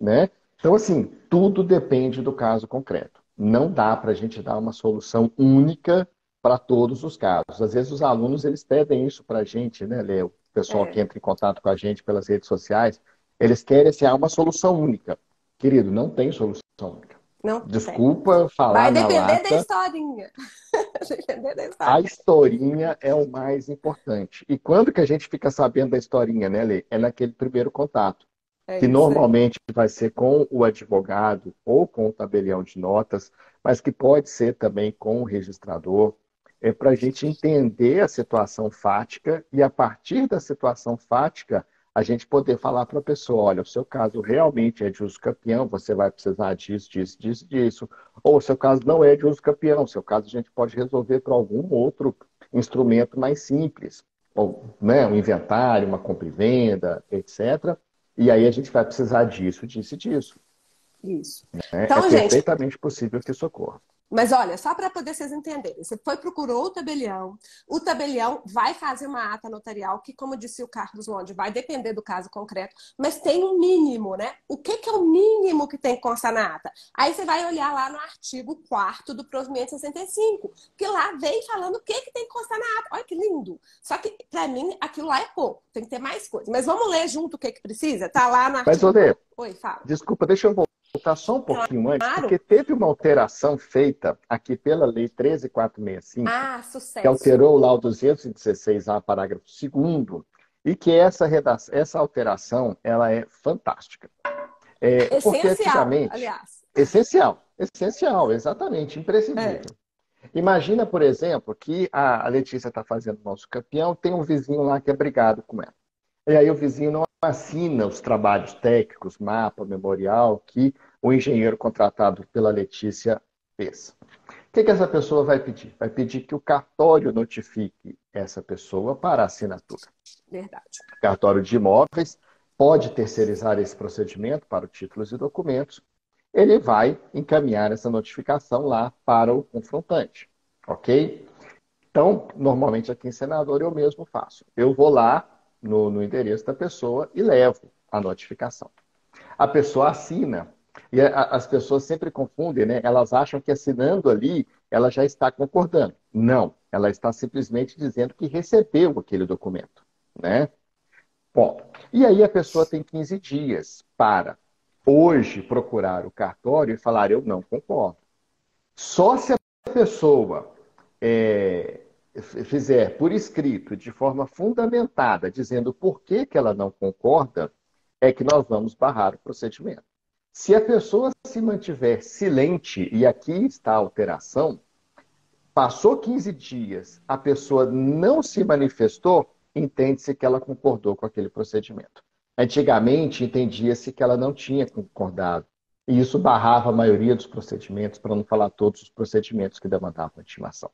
né? Então, assim, tudo depende do caso concreto. Não dá para a gente dar uma solução única para todos os casos. Às vezes os alunos, eles pedem isso para a gente, né, Léo? O pessoal que É, entra em contato com a gente pelas redes sociais, eles querem assim, uma solução única. Querido, não tem solução única. não tem. Desculpa falar Vai na depender da lata, historinha. Vai depender da a historinha. historinha é o mais importante. E quando que a gente fica sabendo da historinha, né, Lê? É naquele primeiro contato, É que isso aí. normalmente vai ser com o advogado ou com o tabelião de notas, mas que pode ser também com o registrador, é para a gente entender a situação fática e, a partir da situação fática, a gente poder falar para a pessoa, olha, o seu caso realmente é de uso campeão, você vai precisar disso, disso, disso, disso. Ou o seu caso não é de uso campeão, o seu caso a gente pode resolver por algum outro instrumento mais simples. Ou, né, um inventário, uma compra e venda, etc. E aí a gente vai precisar disso, disso e disso. Isso. Né? É Então, gente, perfeitamente possível que isso ocorra. mas olha, só para poder vocês entenderem, você foi, procurou o tabelião vai fazer uma ata notarial, que, como disse o Carlos Londe, vai depender do caso concreto, mas tem um mínimo, né? O que, que é o mínimo que tem que constar na ata? Aí você vai olhar lá no artigo 4º do provimento 65, que lá vem falando o que, que tem que constar na ata. Olha que lindo! Só que, para mim, aquilo lá é pouco, tem que ter mais coisa. Mas vamos ler junto o que, que precisa? Tá lá no Mas, artigo Olê, 4. Oi, fala. desculpa, deixa eu voltar só um pouquinho antes, Claro. porque teve uma alteração feita aqui pela Lei 13.465, Ah, que sucesso. alterou lá o 216A, parágrafo 2º, e que essa alteração ela é fantástica. Porque Essencial, antigamente, aliás. essencial, exatamente, É. imprescindível. Imagina, por exemplo, que a Letícia está fazendo o nosso campeão, tem um vizinho lá que é brigado com ela. E aí o vizinho não assina os trabalhos técnicos, mapa, memorial, que o engenheiro contratado pela Letícia fez. O que essa pessoa vai pedir? Vai pedir que o cartório notifique essa pessoa para assinatura. Verdade. O cartório de imóveis pode terceirizar esse procedimento para títulos e documentos. Ele vai encaminhar essa notificação lá para o confrontante, ok? Então, normalmente aqui em Senador eu mesmo faço. Eu vou lá no endereço da pessoa e levo a notificação. A pessoa assina. E as pessoas sempre confundem, né? Elas acham que assinando ali, ela já está concordando. Não, ela está simplesmente dizendo que recebeu aquele documento, né? Bom, e aí a pessoa tem 15 dias para hoje procurar o cartório e falar, eu não concordo. Só se a pessoa é, fizer por escrito, de forma fundamentada, dizendo por que, que ela não concorda, é que nós vamos barrar o procedimento. Se a pessoa se mantiver silente, e aqui está a alteração, passou 15 dias, a pessoa não se manifestou, entende-se que ela concordou com aquele procedimento. Antigamente, entendia-se que ela não tinha concordado. E isso barrava a maioria dos procedimentos, para não falar todos os procedimentos que demandavam intimação.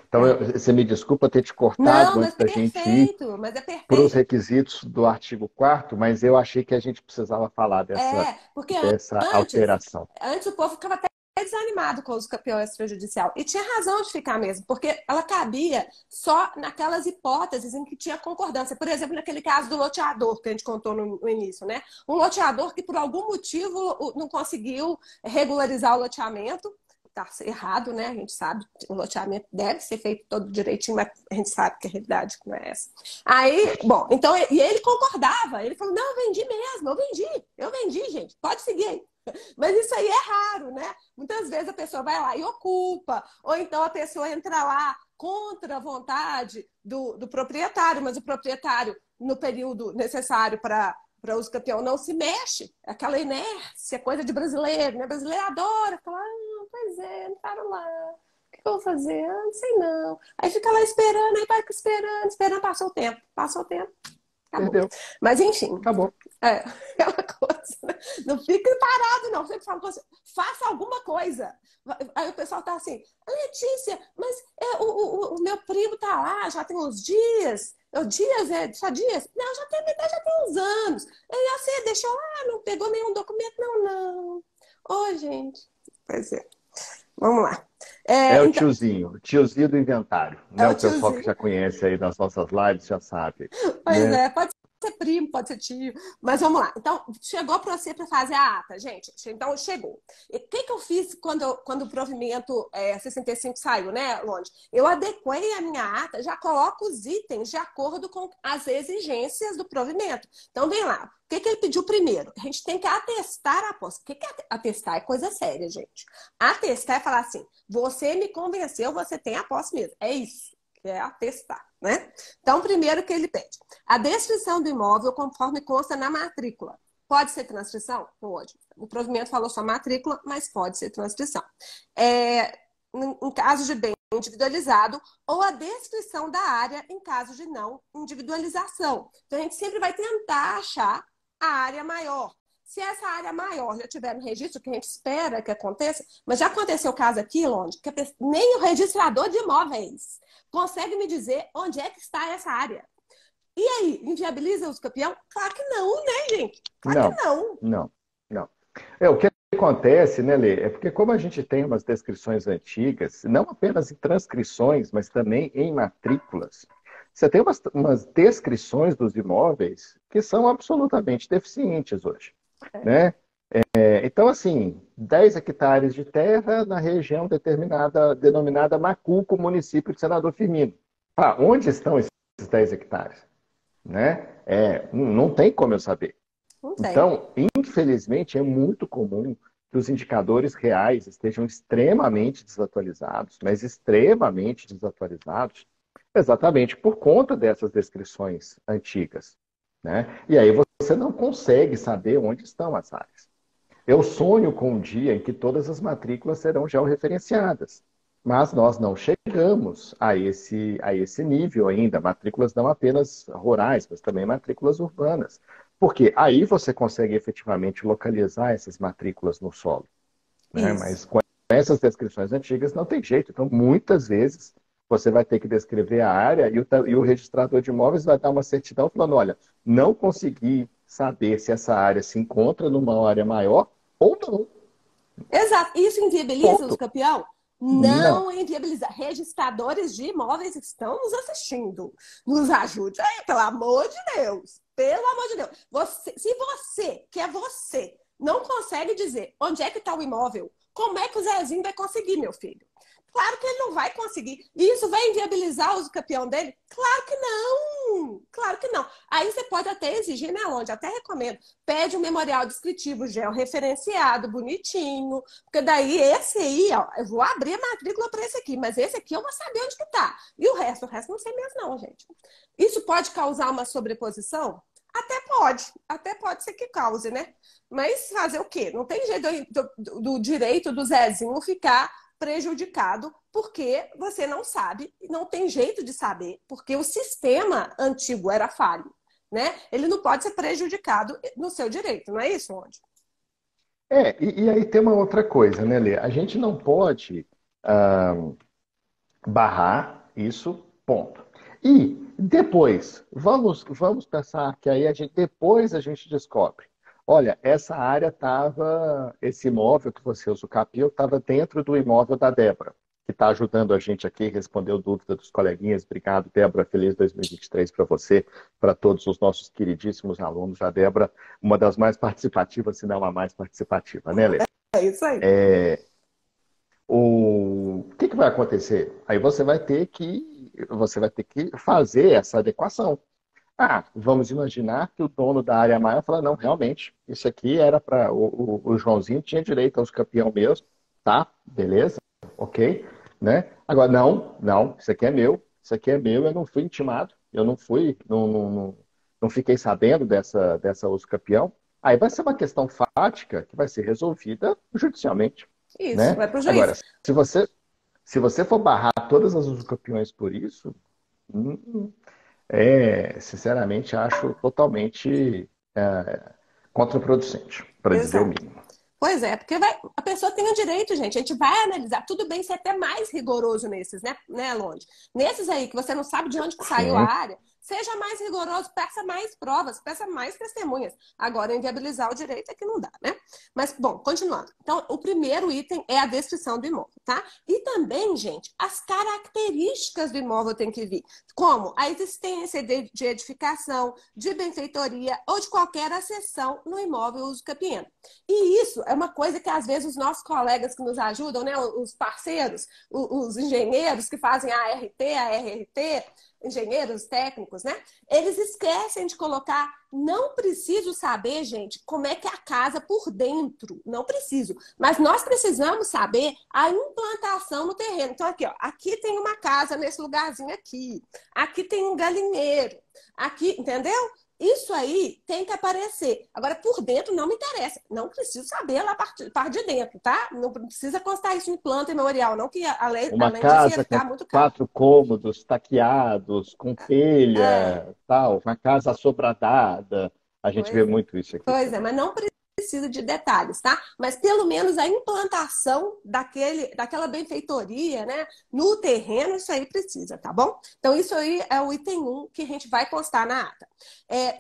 Então, É. você me desculpa ter te Não, cortado mas antes é da gente ir perfeito, mas é para os perfeito. requisitos do artigo 4º, mas eu achei que a gente precisava falar É, porque dessa antes, alteração. antes o povo ficava até desanimado com o uso campeão extrajudicial. E tinha razão de ficar mesmo, porque ela cabia só naquelas hipóteses em que tinha concordância. Por exemplo, naquele caso do loteador, que a gente contou no início, né? Um loteador que, por algum motivo, não conseguiu regularizar o loteamento. Tá errado, né? A gente sabe que o loteamento deve ser feito todo direitinho, mas a gente sabe que a realidade não é essa. Aí, bom, então, e ele concordava, ele falou, não, eu vendi mesmo, eu vendi, gente, pode seguir aí. Mas isso aí é raro, né? Muitas vezes a pessoa vai lá e ocupa, ou então a pessoa entra lá contra a vontade do proprietário, mas o proprietário, no período necessário para uso campeão, não se mexe. Aquela inércia, coisa de brasileiro, né? Brasileiro adora falar, pois é, não param lá. O que eu vou fazer? Ah, não sei não. Aí fica lá esperando, aí vai esperando, passou o tempo. Passou o tempo, acabou. Perdeu. Mas enfim, Acabou. aquela coisa. Né? Não fique parado, não. Sempre falo com você, faça alguma coisa. Aí o pessoal tá assim, Letícia, mas o meu primo tá lá, já tem uns dias, Dias, só dias? Não, já tem uns anos. E você deixou lá, não pegou nenhum documento? Não, não. Ô, gente. Pois é. Vamos lá. É Então, o tiozinho do inventário, é né? o O pessoal que tiozinho. já conhece aí das nossas lives já sabe, Pois né? é, pode ser primo, pode ser tio. Mas vamos lá. Então, chegou para você para fazer a ata, gente. Então, chegou. E o que eu fiz quando o provimento 65 saiu, né, Longe? Eu adequei a minha ata, já coloco os itens de acordo com as exigências do provimento. Então, vem lá. O que ele pediu primeiro? A gente tem que atestar a posse. O que é atestar? É coisa séria, gente. Atestar é falar assim, você me convenceu, você tem a posse mesmo. É isso. Que é atestar, né? Então, primeiro que ele pede. A descrição do imóvel conforme consta na matrícula. Pode ser transcrição? Pode. O provimento falou só matrícula, mas pode ser transcrição. Em caso de bem individualizado, ou a descrição da área em caso de não individualização. Então, a gente sempre vai tentar achar a área maior. Se essa área maior já tiver no registro, que a gente espera que aconteça, mas já aconteceu o caso aqui, Longe, que nem o registrador de imóveis consegue me dizer onde é que está essa área. E aí, inviabiliza os campeão? Claro que não, né, gente? Claro que Não, não. não, não. O que acontece, né, Lê, é porque como a gente tem umas descrições antigas, não apenas em transcrições, mas também em matrículas, você tem umas descrições dos imóveis que são absolutamente deficientes hoje, né? Então, assim, 10 hectares de terra na região determinada, denominada Macuco, município de Senador Firmino. Ah, onde estão esses 10 hectares? Né? Não tem como eu saber. Não tem. Então, infelizmente, é muito comum que os indicadores reais estejam extremamente desatualizados, mas extremamente desatualizados, exatamente por conta dessas descrições antigas, né? E aí você não consegue saber onde estão as áreas. Eu sonho com um dia em que todas as matrículas serão georreferenciadas, mas nós não chegamos a esse nível ainda. Matrículas não apenas rurais, mas também matrículas urbanas. Porque aí você consegue efetivamente localizar essas matrículas no solo, né? Isso. Mas com essas descrições antigas não tem jeito. Então, muitas vezes, você vai ter que descrever a área e o registrador de imóveis vai dar uma certidão falando, olha, não consegui saber se essa área se encontra numa área maior ou não. Exato. Isso inviabiliza os Ponto. campeão? Não. Não inviabiliza. Registradores de imóveis estão nos assistindo. Nos ajude aí, pelo amor de Deus. Pelo amor de Deus. Se você, que é você, não consegue dizer onde é que está o imóvel, como é que o Zezinho vai conseguir, meu filho? Claro que ele não vai conseguir. E isso vai inviabilizar o campeão dele? Claro que não! Claro que não. Aí você pode até exigir, né, onde? Até recomendo. Pede um memorial descritivo georreferenciado, bonitinho. Porque daí esse aí, ó, eu vou abrir a matrícula para esse aqui, mas esse aqui eu vou saber onde que tá. E o resto não sei mesmo não, gente. Isso pode causar uma sobreposição? Até pode ser que cause, né? Mas fazer o quê? Não tem jeito do direito do Zezinho ficar prejudicado porque você não sabe, não tem jeito de saber, porque o sistema antigo era falho, né? Ele não pode ser prejudicado no seu direito, não é isso, onde? E aí tem uma outra coisa, né, Lê? A gente não pode ah, barrar isso, ponto. E depois, vamos pensar que aí depois a gente descobre. Olha, essa área estava, esse imóvel que você usa o capil, estava dentro do imóvel da Débora, que está ajudando a gente aqui, respondeu dúvida dos coleguinhas. Obrigado, Débora. Feliz 2023 para você, para todos os nossos queridíssimos alunos. A Débora, uma das mais participativas, se não a mais participativa, né, Lê? É isso aí. O que vai acontecer? Aí você vai ter que fazer essa adequação. Ah, vamos imaginar que o dono da área maior fala, não, realmente, isso aqui era para o Joãozinho tinha direito aos campeão mesmo, tá? Beleza? Ok, né? Agora, não, isso aqui é meu, eu não fui intimado, eu não fui, não fiquei sabendo dessa uso campeão. Aí vai ser uma questão fática que vai ser resolvida judicialmente, Isso, né? vai para o juiz. Agora, se você for barrar todas as usucapiões por isso, hum, sinceramente, acho totalmente contraproducente, para dizer o Exato. mínimo. Pois é, porque a pessoa tem o direito, gente. A gente vai analisar. Tudo bem ser até mais rigoroso nesses, né, Longe? Nesses aí que você não sabe de onde que saiu a Sim, área, seja mais rigoroso, peça mais provas, peça mais testemunhas. Agora, inviabilizar o direito é que não dá, né? Mas, bom, continuando. Então, o primeiro item é a descrição do imóvel, tá? E também, gente, as características do imóvel tem que vir, como a existência de edificação, de benfeitoria ou de qualquer acessão no imóvel uso capieno. E isso é uma coisa que, às vezes, os nossos colegas que nos ajudam, né, os parceiros, os engenheiros que fazem a ART, a RRT, engenheiros técnicos, né? Eles esquecem de colocar. Não preciso saber, gente, como é que é a casa por dentro. Não preciso. Mas nós precisamos saber a implantação no terreno. Então, aqui, ó, aqui tem uma casa nesse lugarzinho aqui. Aqui tem um galinheiro. Aqui, entendeu? Isso aí tem que aparecer. Agora, por dentro não me interessa. Não preciso saber lá parte de dentro, tá? Não precisa constar isso em planta e memorial, não, que além Uma disso ia casa com ficar muito caro. 4 cômodos, taqueados, com É, telha, tal, uma casa assobradada. A gente vê pois é. muito isso aqui Pois é, também. mas não precisa de detalhes, tá? Mas pelo menos a implantação daquela benfeitoria, né, no terreno, isso aí precisa, tá bom? Então, isso aí é o item 1 que a gente vai constar na ata.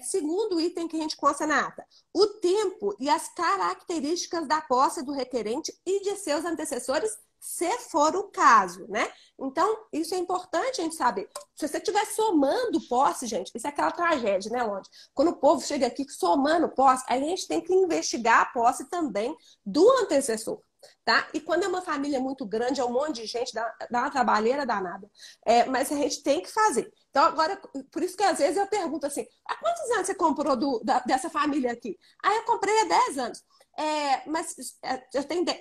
Segundo item que a gente consta na ata, o tempo e as características da posse do requerente e de seus antecessores, se for o caso, né? Então, isso é importante a gente saber. Se você estiver somando posse, gente, isso é aquela tragédia, né, Londe? Quando o povo chega aqui somando posse, a gente tem que investigar a posse também do antecessor, tá? E quando é uma família muito grande, é um monte de gente, dá uma trabalheira danada. Mas a gente tem que fazer. Então, agora, por isso que às vezes eu pergunto assim, há quantos anos você comprou dessa família aqui? Ah, eu comprei há 10 anos.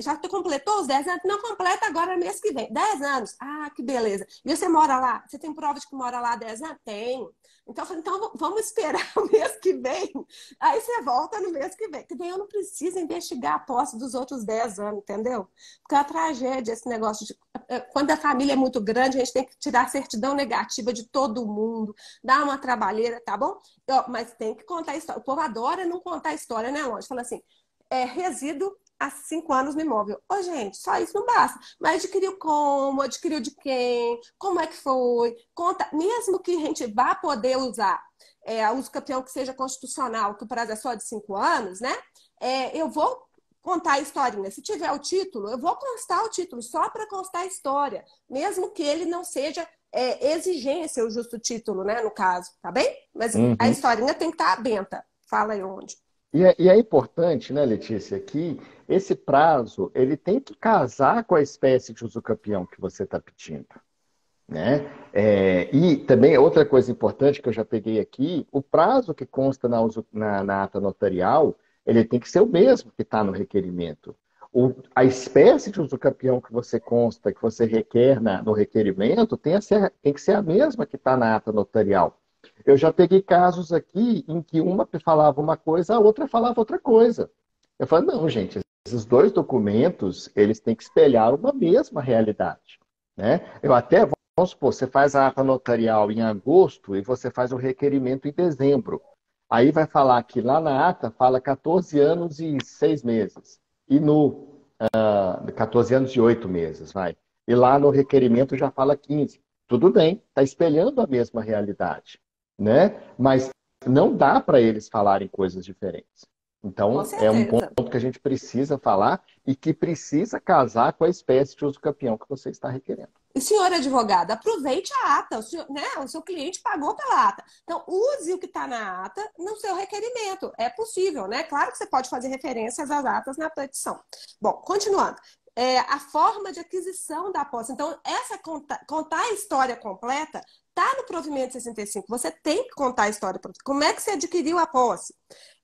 Já completou os 10 anos? Não completa agora mês que vem. 10 anos? Ah, que beleza. E você mora lá? Você tem prova de que mora lá há 10 anos? Tenho. Então, eu falei, então vamos esperar o mês que vem. Aí você volta no mês que vem. Que daí eu não preciso investigar a posse dos outros 10 anos, entendeu? Porque é uma tragédia esse negócio de. Quando a família é muito grande, a gente tem que tirar a certidão negativa de todo mundo, dar uma trabalheira, tá bom? Mas tem que contar a história. O povo adora não contar a história, né, Longe? Fala assim, resíduo há 5 anos no imóvel. Ô, gente, só isso não basta. Mas adquiriu como? Adquiriu de quem? Como é que foi? Conta, mesmo que a gente vá poder usar uso campeão que seja constitucional, que o prazo é só de 5 anos, né? Eu vou contar a historinha. Se tiver o título, eu vou constar o título, só para constar a história, mesmo que ele não seja exigência, o justo título, né, no caso, tá bem? Mas a Uhum. historinha tem que estar aberta. Fala aí onde. E é importante, né, Letícia, que esse prazo ele tem que casar com a espécie de usucapião que você está pedindo, né? E também outra coisa importante que eu já peguei aqui, o prazo que consta na ata notarial, ele tem que ser o mesmo que está no requerimento. A espécie de usucapião que você consta, que você requer no requerimento, tem que ser a mesma que está na ata notarial. Eu já peguei casos aqui em que uma falava uma coisa, a outra falava outra coisa. Eu falo, não, gente, esses dois documentos, eles têm que espelhar uma mesma realidade, né? Eu até, vamos supor, você faz a ata notarial em agosto e você faz o requerimento em dezembro. Aí vai falar que lá na ata fala 14 anos e 6 meses. E no 14 anos e 8 meses, vai. E lá no requerimento já fala 15. Tudo bem, está espelhando a mesma realidade, né? Mas não dá para eles falarem coisas diferentes. Com Então, é um certeza. ponto que a gente precisa falar e que precisa casar com a espécie de uso campeão que você está requerendo. E, senhor advogado, aproveite a ata. O seu cliente pagou pela ata. Então, use o que está na ata no seu requerimento. É possível, né? Claro que você pode fazer referências às atas na petição. Bom, continuando. A forma de aquisição da posse. Então, contar a história completa está no provimento 65. Você tem que contar a história. Como é que você adquiriu a posse?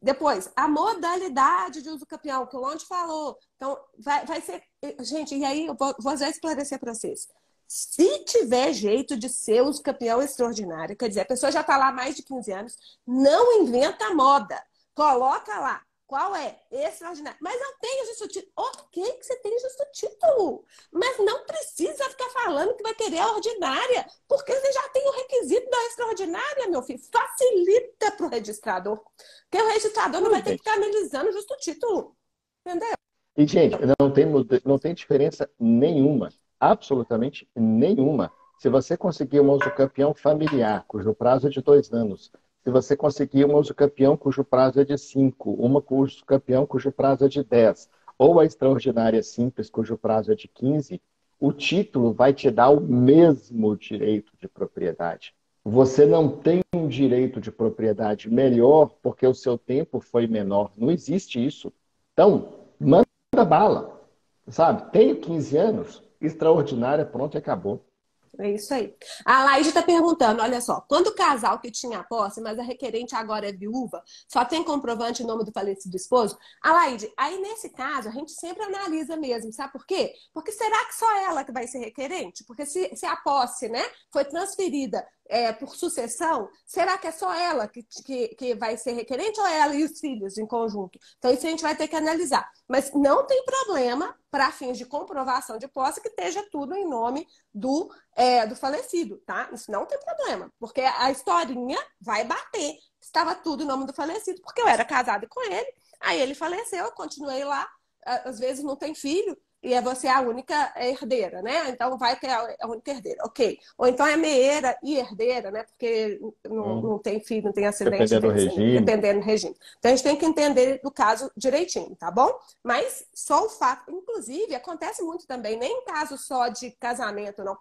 Depois, a modalidade de uso campeão, que o Londe falou. Então, vai ser. Gente, e aí eu vou já esclarecer para vocês. Se tiver jeito de ser uso campeão extraordinário, quer dizer, a pessoa já está lá há mais de 15 anos, não inventa moda. Coloca lá. Qual é? Extraordinário. Mas eu tenho justo título. Ok que você tem justo título. Mas não precisa ficar falando que vai querer a ordinária, porque você já tem o requisito da extraordinária, meu filho. Facilita para o registrador. Porque o registrador não vai ter que ficar analisando justo título. Entendeu? E, gente, não tem diferença nenhuma, absolutamente nenhuma, Se você conseguir uma usucapião familiar, cujo prazo é de 2 anos, se você conseguir uma usucapião cujo prazo é de 5, uma usucapião cujo prazo é de 10, ou a extraordinária simples, cujo prazo é de 15, o título vai te dar o mesmo direito de propriedade. Você não tem um direito de propriedade melhor porque o seu tempo foi menor. Não existe isso. Então, manda bala, sabe? Tenho 15 anos, extraordinária, pronto e acabou. É isso aí. A Laide está perguntando, olha só, quando o casal que tinha a posse, mas a requerente agora é viúva, só tem comprovante em nome do falecido esposo? A Laide, aí nesse caso a gente sempre analisa mesmo, sabe por quê? Porque será que só ela que vai ser requerente? Porque se a posse, né, foi transferida por sucessão, será que é só ela que vai ser requerente ou ela e os filhos em conjunto? Então isso a gente vai ter que analisar. Mas não tem problema, para fins de comprovação de posse, que esteja tudo em nome do falecido, tá? Isso não tem problema, porque a historinha vai bater. Estava tudo em nome do falecido, porque eu era casada com ele, aí ele faleceu, eu continuei lá, às vezes não tem filho, e é você a única herdeira, né? Então vai ter a única herdeira, ok. Ou então é meieira e herdeira, né? Porque não tem filho, não tem ascendente, Dependendo do regime. dependendo do regime. Então a gente tem que entender do caso direitinho, tá bom? Mas só o fato, inclusive, acontece muito também, nem em caso só de casamento, não.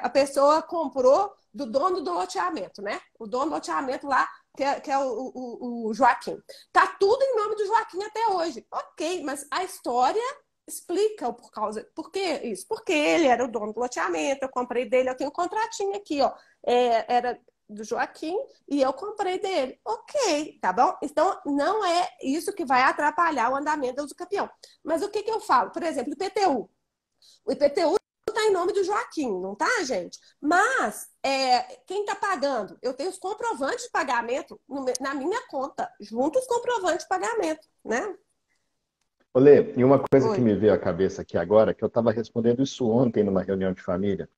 A pessoa comprou do dono do loteamento, né? O dono do loteamento lá, que é o Joaquim. Tá tudo em nome do Joaquim até hoje. Ok, mas a história explica por que isso? Porque ele era o dono do loteamento, eu comprei dele, eu tenho um contratinho aqui, ó. Era do Joaquim e eu comprei dele. Ok, tá bom? Então, não é isso que vai atrapalhar o andamento do usucapião. Mas o que eu falo? Por exemplo, o IPTU. O IPTU está em nome do Joaquim, não tá, gente? Mas quem está pagando? Eu tenho os comprovantes de pagamento na minha conta, junto os comprovantes de pagamento, né? Olê, e uma coisa que Oi. me veio à cabeça aqui agora, que eu estava respondendo isso ontem numa reunião de família.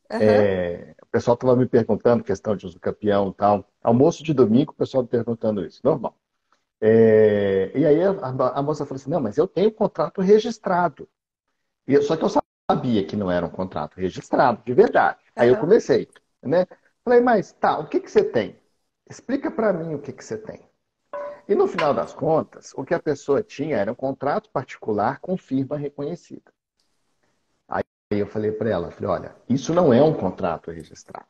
Uhum. O pessoal estava me perguntando questão de usucapião e tal. Almoço de domingo, o pessoal me perguntando isso. Normal. E aí a moça falou assim, não, mas eu tenho contrato registrado. Só que eu sabia que não era um contrato registrado, de verdade. Aí eu Uhum. comecei, né? Falei, mas tá, o que que você tem? Explica para mim o que que você tem. E no final das contas, o que a pessoa tinha era um contrato particular com firma reconhecida. Aí eu falei para ela, falei, olha, isso não é um contrato registrado.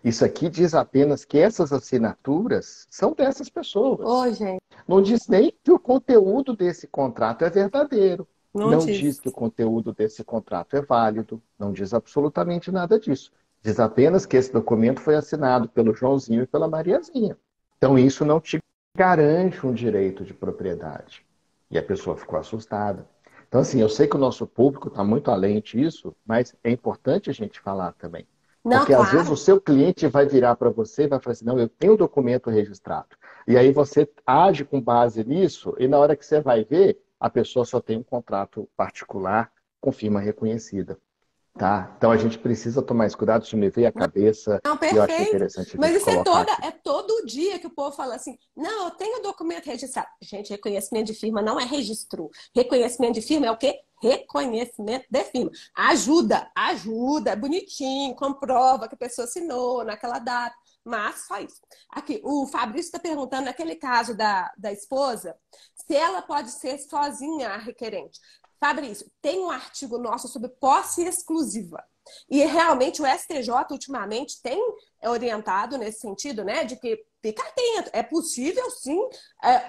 Isso aqui diz apenas que essas assinaturas são dessas pessoas. Oi, gente. Não diz nem que o conteúdo desse contrato é verdadeiro. Não Não diz diz. que o conteúdo desse contrato é válido. Não diz absolutamente nada disso. Diz apenas que esse documento foi assinado pelo Joãozinho e pela Mariazinha. Então isso não te garante um direito de propriedade. E a pessoa ficou assustada. Então, assim, eu sei que o nosso público está muito além disso, mas é importante a gente falar também. Não, Porque às vezes o claro. seu cliente vai virar para você e vai falar assim, não, eu tenho o documento registrado. E aí você age com base nisso, e na hora que você vai ver, a pessoa só tem um contrato particular com firma reconhecida. Tá? Então a gente precisa tomar esse cuidado, isso me veio à cabeça, Não, e eu achei perfeito. interessante a Mas gente isso colocar aqui. é todo dia que o povo fala assim: não, eu tenho documento registrado. Gente, reconhecimento de firma não é registro. Reconhecimento de firma é o quê? Reconhecimento de firma. Ajuda, é bonitinho, comprova que a pessoa assinou naquela data. Mas só isso. Aqui, o Fabrício está perguntando, naquele caso da esposa, se ela pode ser sozinha a requerente. Fabrício, tem um artigo nosso sobre posse exclusiva. E realmente o STJ ultimamente tem orientado nesse sentido, né? De que fica atento, é possível sim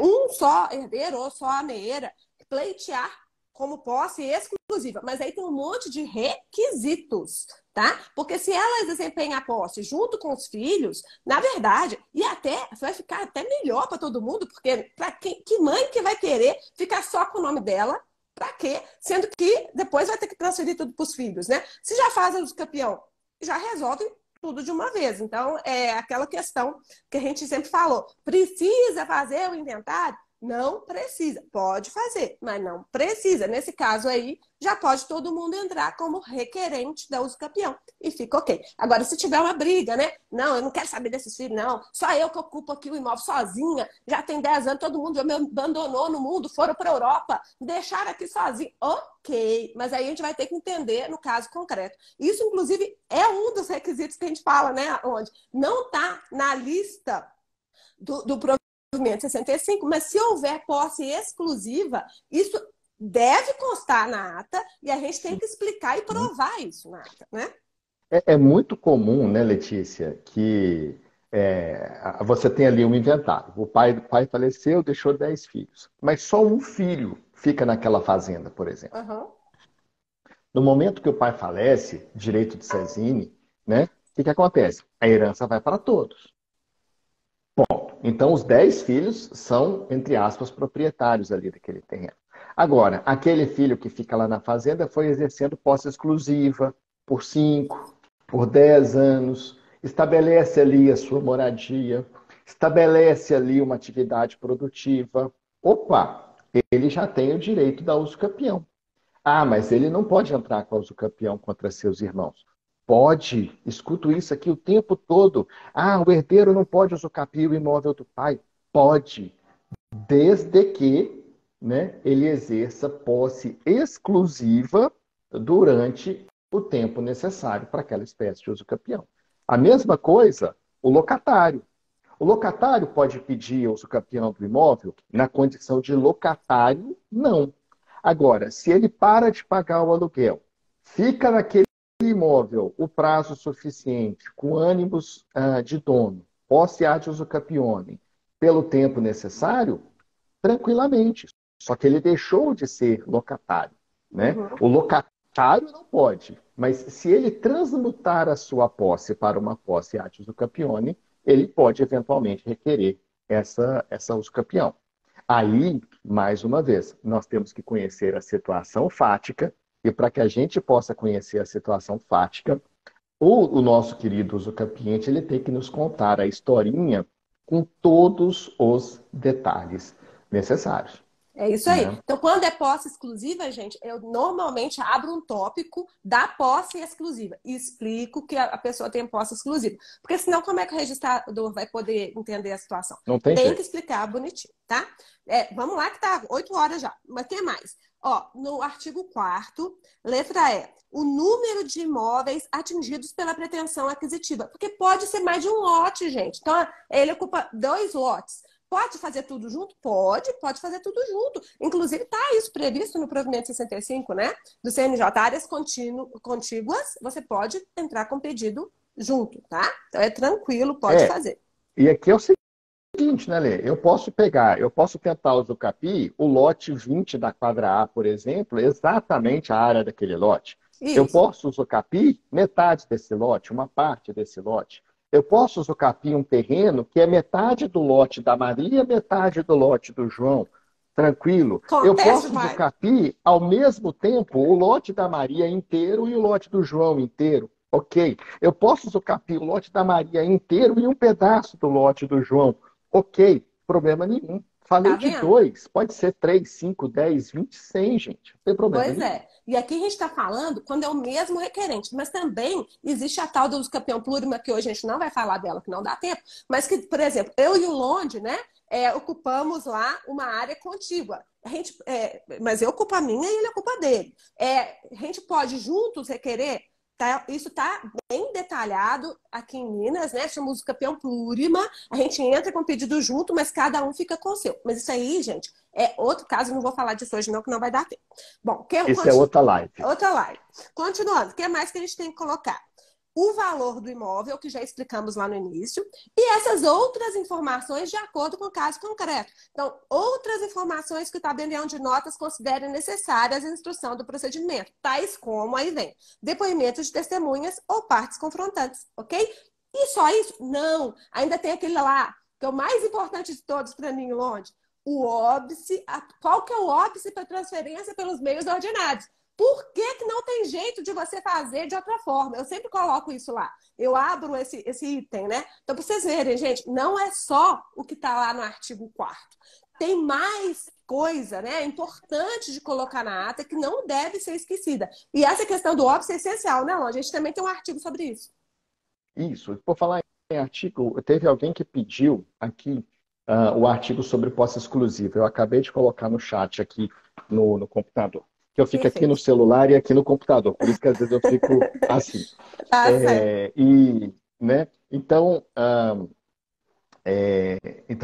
um só herdeiro ou só a meieira pleitear como posse exclusiva, mas aí tem um monte de requisitos, tá? Porque se ela desempenha a posse junto com os filhos, na verdade, e até vai ficar até melhor para todo mundo, porque para que mãe que vai querer ficar só com o nome dela? Para quê? Sendo que depois vai ter que transferir tudo para os filhos, né? Se já faz o campeão, já resolve tudo de uma vez. Então, é aquela questão que a gente sempre falou. Precisa fazer o inventário? Não precisa. Pode fazer, mas não precisa. Nesse caso aí, já pode todo mundo entrar como requerente da uso capião. E fica ok. Agora, se tiver uma briga, né? Não, eu não quero saber desses filhos, não. Só eu que ocupo aqui o imóvel sozinha. Já tem 10 anos, todo mundo já me abandonou no mundo, foram para a Europa, deixaram aqui sozinho. Ok, mas aí a gente vai ter que entender no caso concreto. Isso, inclusive, é um dos requisitos que a gente fala, né? Onde não está na lista do provimento 65, mas se houver posse exclusiva, isso deve constar na ata e a gente tem que explicar e provar isso na ata, né? É muito comum, né, Letícia, que você tem ali um inventário. O pai faleceu, deixou 10 filhos. Mas só um filho fica naquela fazenda, por exemplo. Uhum. No momento que o pai falece, direito de Sezini, né, o que acontece? A herança vai para todos. Então, os 10 filhos são, entre aspas, proprietários ali daquele terreno. Agora, aquele filho que fica lá na fazenda foi exercendo posse exclusiva por 5, por 10 anos, estabelece ali a sua moradia, estabelece ali uma atividade produtiva. Opa, ele já tem o direito da usucapião. Ah, mas ele não pode entrar com a usucapião contra seus irmãos. Pode, escuto isso aqui o tempo todo. Ah, o herdeiro não pode usucapiar o imóvel do pai. Pode, desde que, né, ele exerça posse exclusiva durante o tempo necessário para aquela espécie de usucapião. A mesma coisa, o locatário. O locatário pode pedir a usucapião do imóvel na condição de locatário? Não. Agora, se ele para de pagar o aluguel, fica naquele imóvel o prazo suficiente, com ânimos de dono, posse ad usucapione, pelo tempo necessário, tranquilamente. Só que ele deixou de ser locatário, né? Uhum. O locatário não pode, mas se ele transmutar a sua posse para uma posse ad usucapione, ele pode eventualmente requerer essa usucapião. Aí, mais uma vez, nós temos que conhecer a situação fática, e para que a gente possa conhecer a situação fática, o nosso querido usucapiente, ele tem que nos contar a historinha com todos os detalhes necessários. É isso aí. Né? Então, quando é posse exclusiva, gente, eu normalmente abro um tópico da posse exclusiva e explico que a pessoa tem posse exclusiva. Porque senão, como é que o registrador vai poder entender a situação? Não tem Tem que jeito. explicar bonitinho, tá? Vamos lá que tá 8 horas já. Mas tem mais. Ó, no artigo 4º, letra E, o número de imóveis atingidos pela pretensão aquisitiva. Porque pode ser mais de um lote, gente. Então, ele ocupa 2 lotes. Pode fazer tudo junto? Pode fazer tudo junto. Inclusive, está isso previsto no provimento 65, né? Do CNJ, áreas contíguas, você pode entrar com pedido junto, tá? Então é tranquilo, pode fazer. E aqui é o seguinte, né, Lê? Eu posso tentar usucapi o lote 20 da quadra A, por exemplo, exatamente a área daquele lote. Isso. Eu posso usucapi metade desse lote, uma parte desse lote. Eu posso usucapi um terreno que é metade do lote da Maria, metade do lote do João. Tranquilo. Eu posso usucapi, ao mesmo tempo, o lote da Maria inteiro e o lote do João inteiro. Ok. Eu posso usucapi o lote da Maria inteiro e um pedaço do lote do João. Ok. Problema nenhum. Falei de 2, pode ser 3, 5, 10, 20, 100, gente. Não tem problema nenhum. Pois é. E aqui a gente está falando quando é o mesmo requerente, mas também existe a tal do uso campeão plurima, que hoje a gente não vai falar dela, que não dá tempo, mas que, por exemplo, eu e o Londe, né, ocupamos lá uma área contígua. Mas eu ocupo a minha e ele ocupa a dele. A gente pode juntos requerer. Isso está bem detalhado aqui em Minas, né? Chama uso campeão plurima. A gente entra com o pedido junto, mas cada um fica com o seu. Mas isso aí, gente, é outro caso. Não vou falar disso hoje, não, que não vai dar tempo. Bom, isso é outra live. Outra live. Continuando, o que mais que a gente tem que colocar? O valor do imóvel, que já explicamos lá no início, e essas outras informações de acordo com o caso concreto. Então, outras informações que o tabelião de notas considere necessárias à instrução do procedimento, tais como, aí vem, depoimentos de testemunhas ou partes confrontantes, ok? E só isso? Não! Ainda tem aquele lá, que é o mais importante de todos para mim, Londe, o óbice. Qual que é o óbice para transferência pelos meios ordinários? Por que não tem jeito de você fazer de outra forma? Eu sempre coloco isso lá. Eu abro esse item, né? Então, para vocês verem, gente, não é só o que está lá no artigo 4º. tem mais coisa, né, importante de colocar na ata que não deve ser esquecida. E essa questão do óbice é essencial, né, Lô? A gente também tem um artigo sobre isso. Isso. Por falar em artigo, teve alguém que pediu aqui o artigo sobre posse exclusiva. Eu acabei de colocar no chat aqui no computador. Que eu fico aqui no Perfeito. celular e aqui no computador. Por isso que às vezes eu fico assim. Tá certo. Né? Então,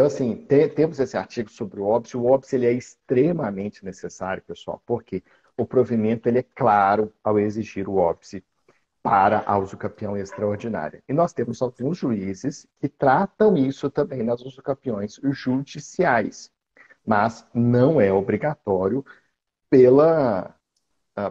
assim, temos esse artigo sobre o óbice. O óbice ele é extremamente necessário, pessoal, porque o provimento ele é claro ao exigir o óbice para a usucapião extraordinária. E nós temos alguns juízes que tratam isso também nas usucapiões judiciais, mas não é obrigatório pela,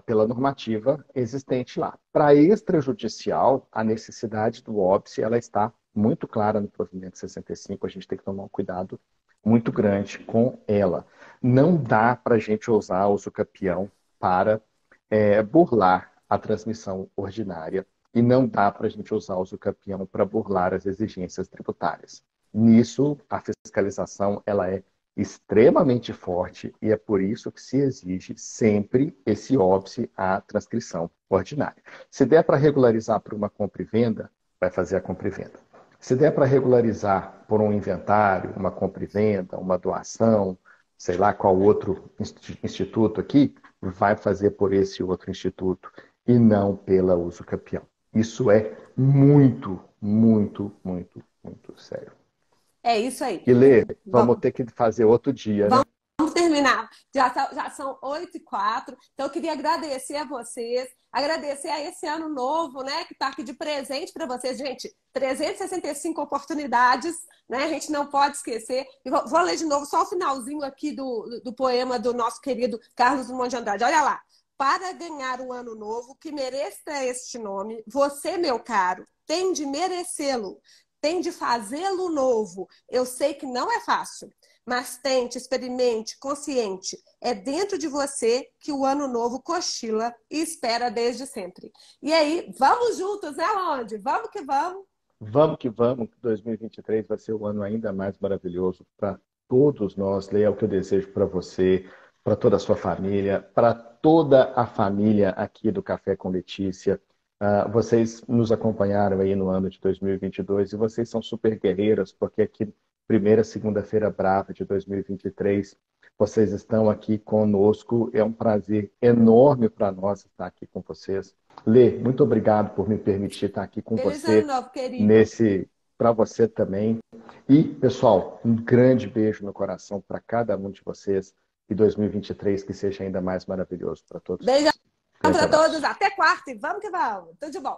pela normativa existente lá. Para extrajudicial, a necessidade do óbice ela está muito clara no provimento 65, a gente tem que tomar um cuidado muito grande com ela. Não dá para a gente usar o usucapião para burlar a transmissão ordinária e não dá para a gente usar o usucapião para burlar as exigências tributárias. Nisso, a fiscalização ela é extremamente forte e é por isso que se exige sempre esse óbice à transcrição ordinária. Se der para regularizar por uma compra e venda, vai fazer a compra e venda. Se der para regularizar por um inventário, uma compra e venda, uma doação, sei lá qual outro instituto aqui, vai fazer por esse outro instituto e não pela usucapião. Isso é muito, muito, muito, muito sério. É isso aí. E Lê, vamos ter que fazer outro dia, né? Vamos terminar. Já são 8h04. Então, eu queria agradecer a vocês, agradecer a esse ano novo, né, que está aqui de presente para vocês. Gente, 365 oportunidades, né? A gente não pode esquecer. E vou ler de novo só o finalzinho aqui do poema do nosso querido Carlos Drummond de Andrade. Olha lá. Para ganhar um ano novo que mereça este nome, você, meu caro, tem de merecê-lo, tem de fazê-lo novo. Eu sei que não é fácil. Mas tente, experimente, consciente. É dentro de você que o ano novo cochila e espera desde sempre. E aí, vamos juntos, né, Londe? Vamos que vamos. Vamos que vamos, que 2023 vai ser um ano ainda mais maravilhoso para todos nós. Leia o que eu desejo para você, para toda a sua família, para toda a família aqui do Café com Letícia. Vocês nos acompanharam aí no ano de 2022 e vocês são super guerreiras, porque aqui, primeira segunda-feira brava de 2023, vocês estão aqui conosco. É um prazer enorme para nós estar aqui com vocês. Lê, muito obrigado por me permitir estar aqui com Feliz ano você novo, querido. para você também. E, pessoal, um grande beijo no coração para cada um de vocês e 2023 que seja ainda mais maravilhoso para todos Beijão nós. Grande para abraço. todos. Até quarta e vamos que vamos. Tudo de bom.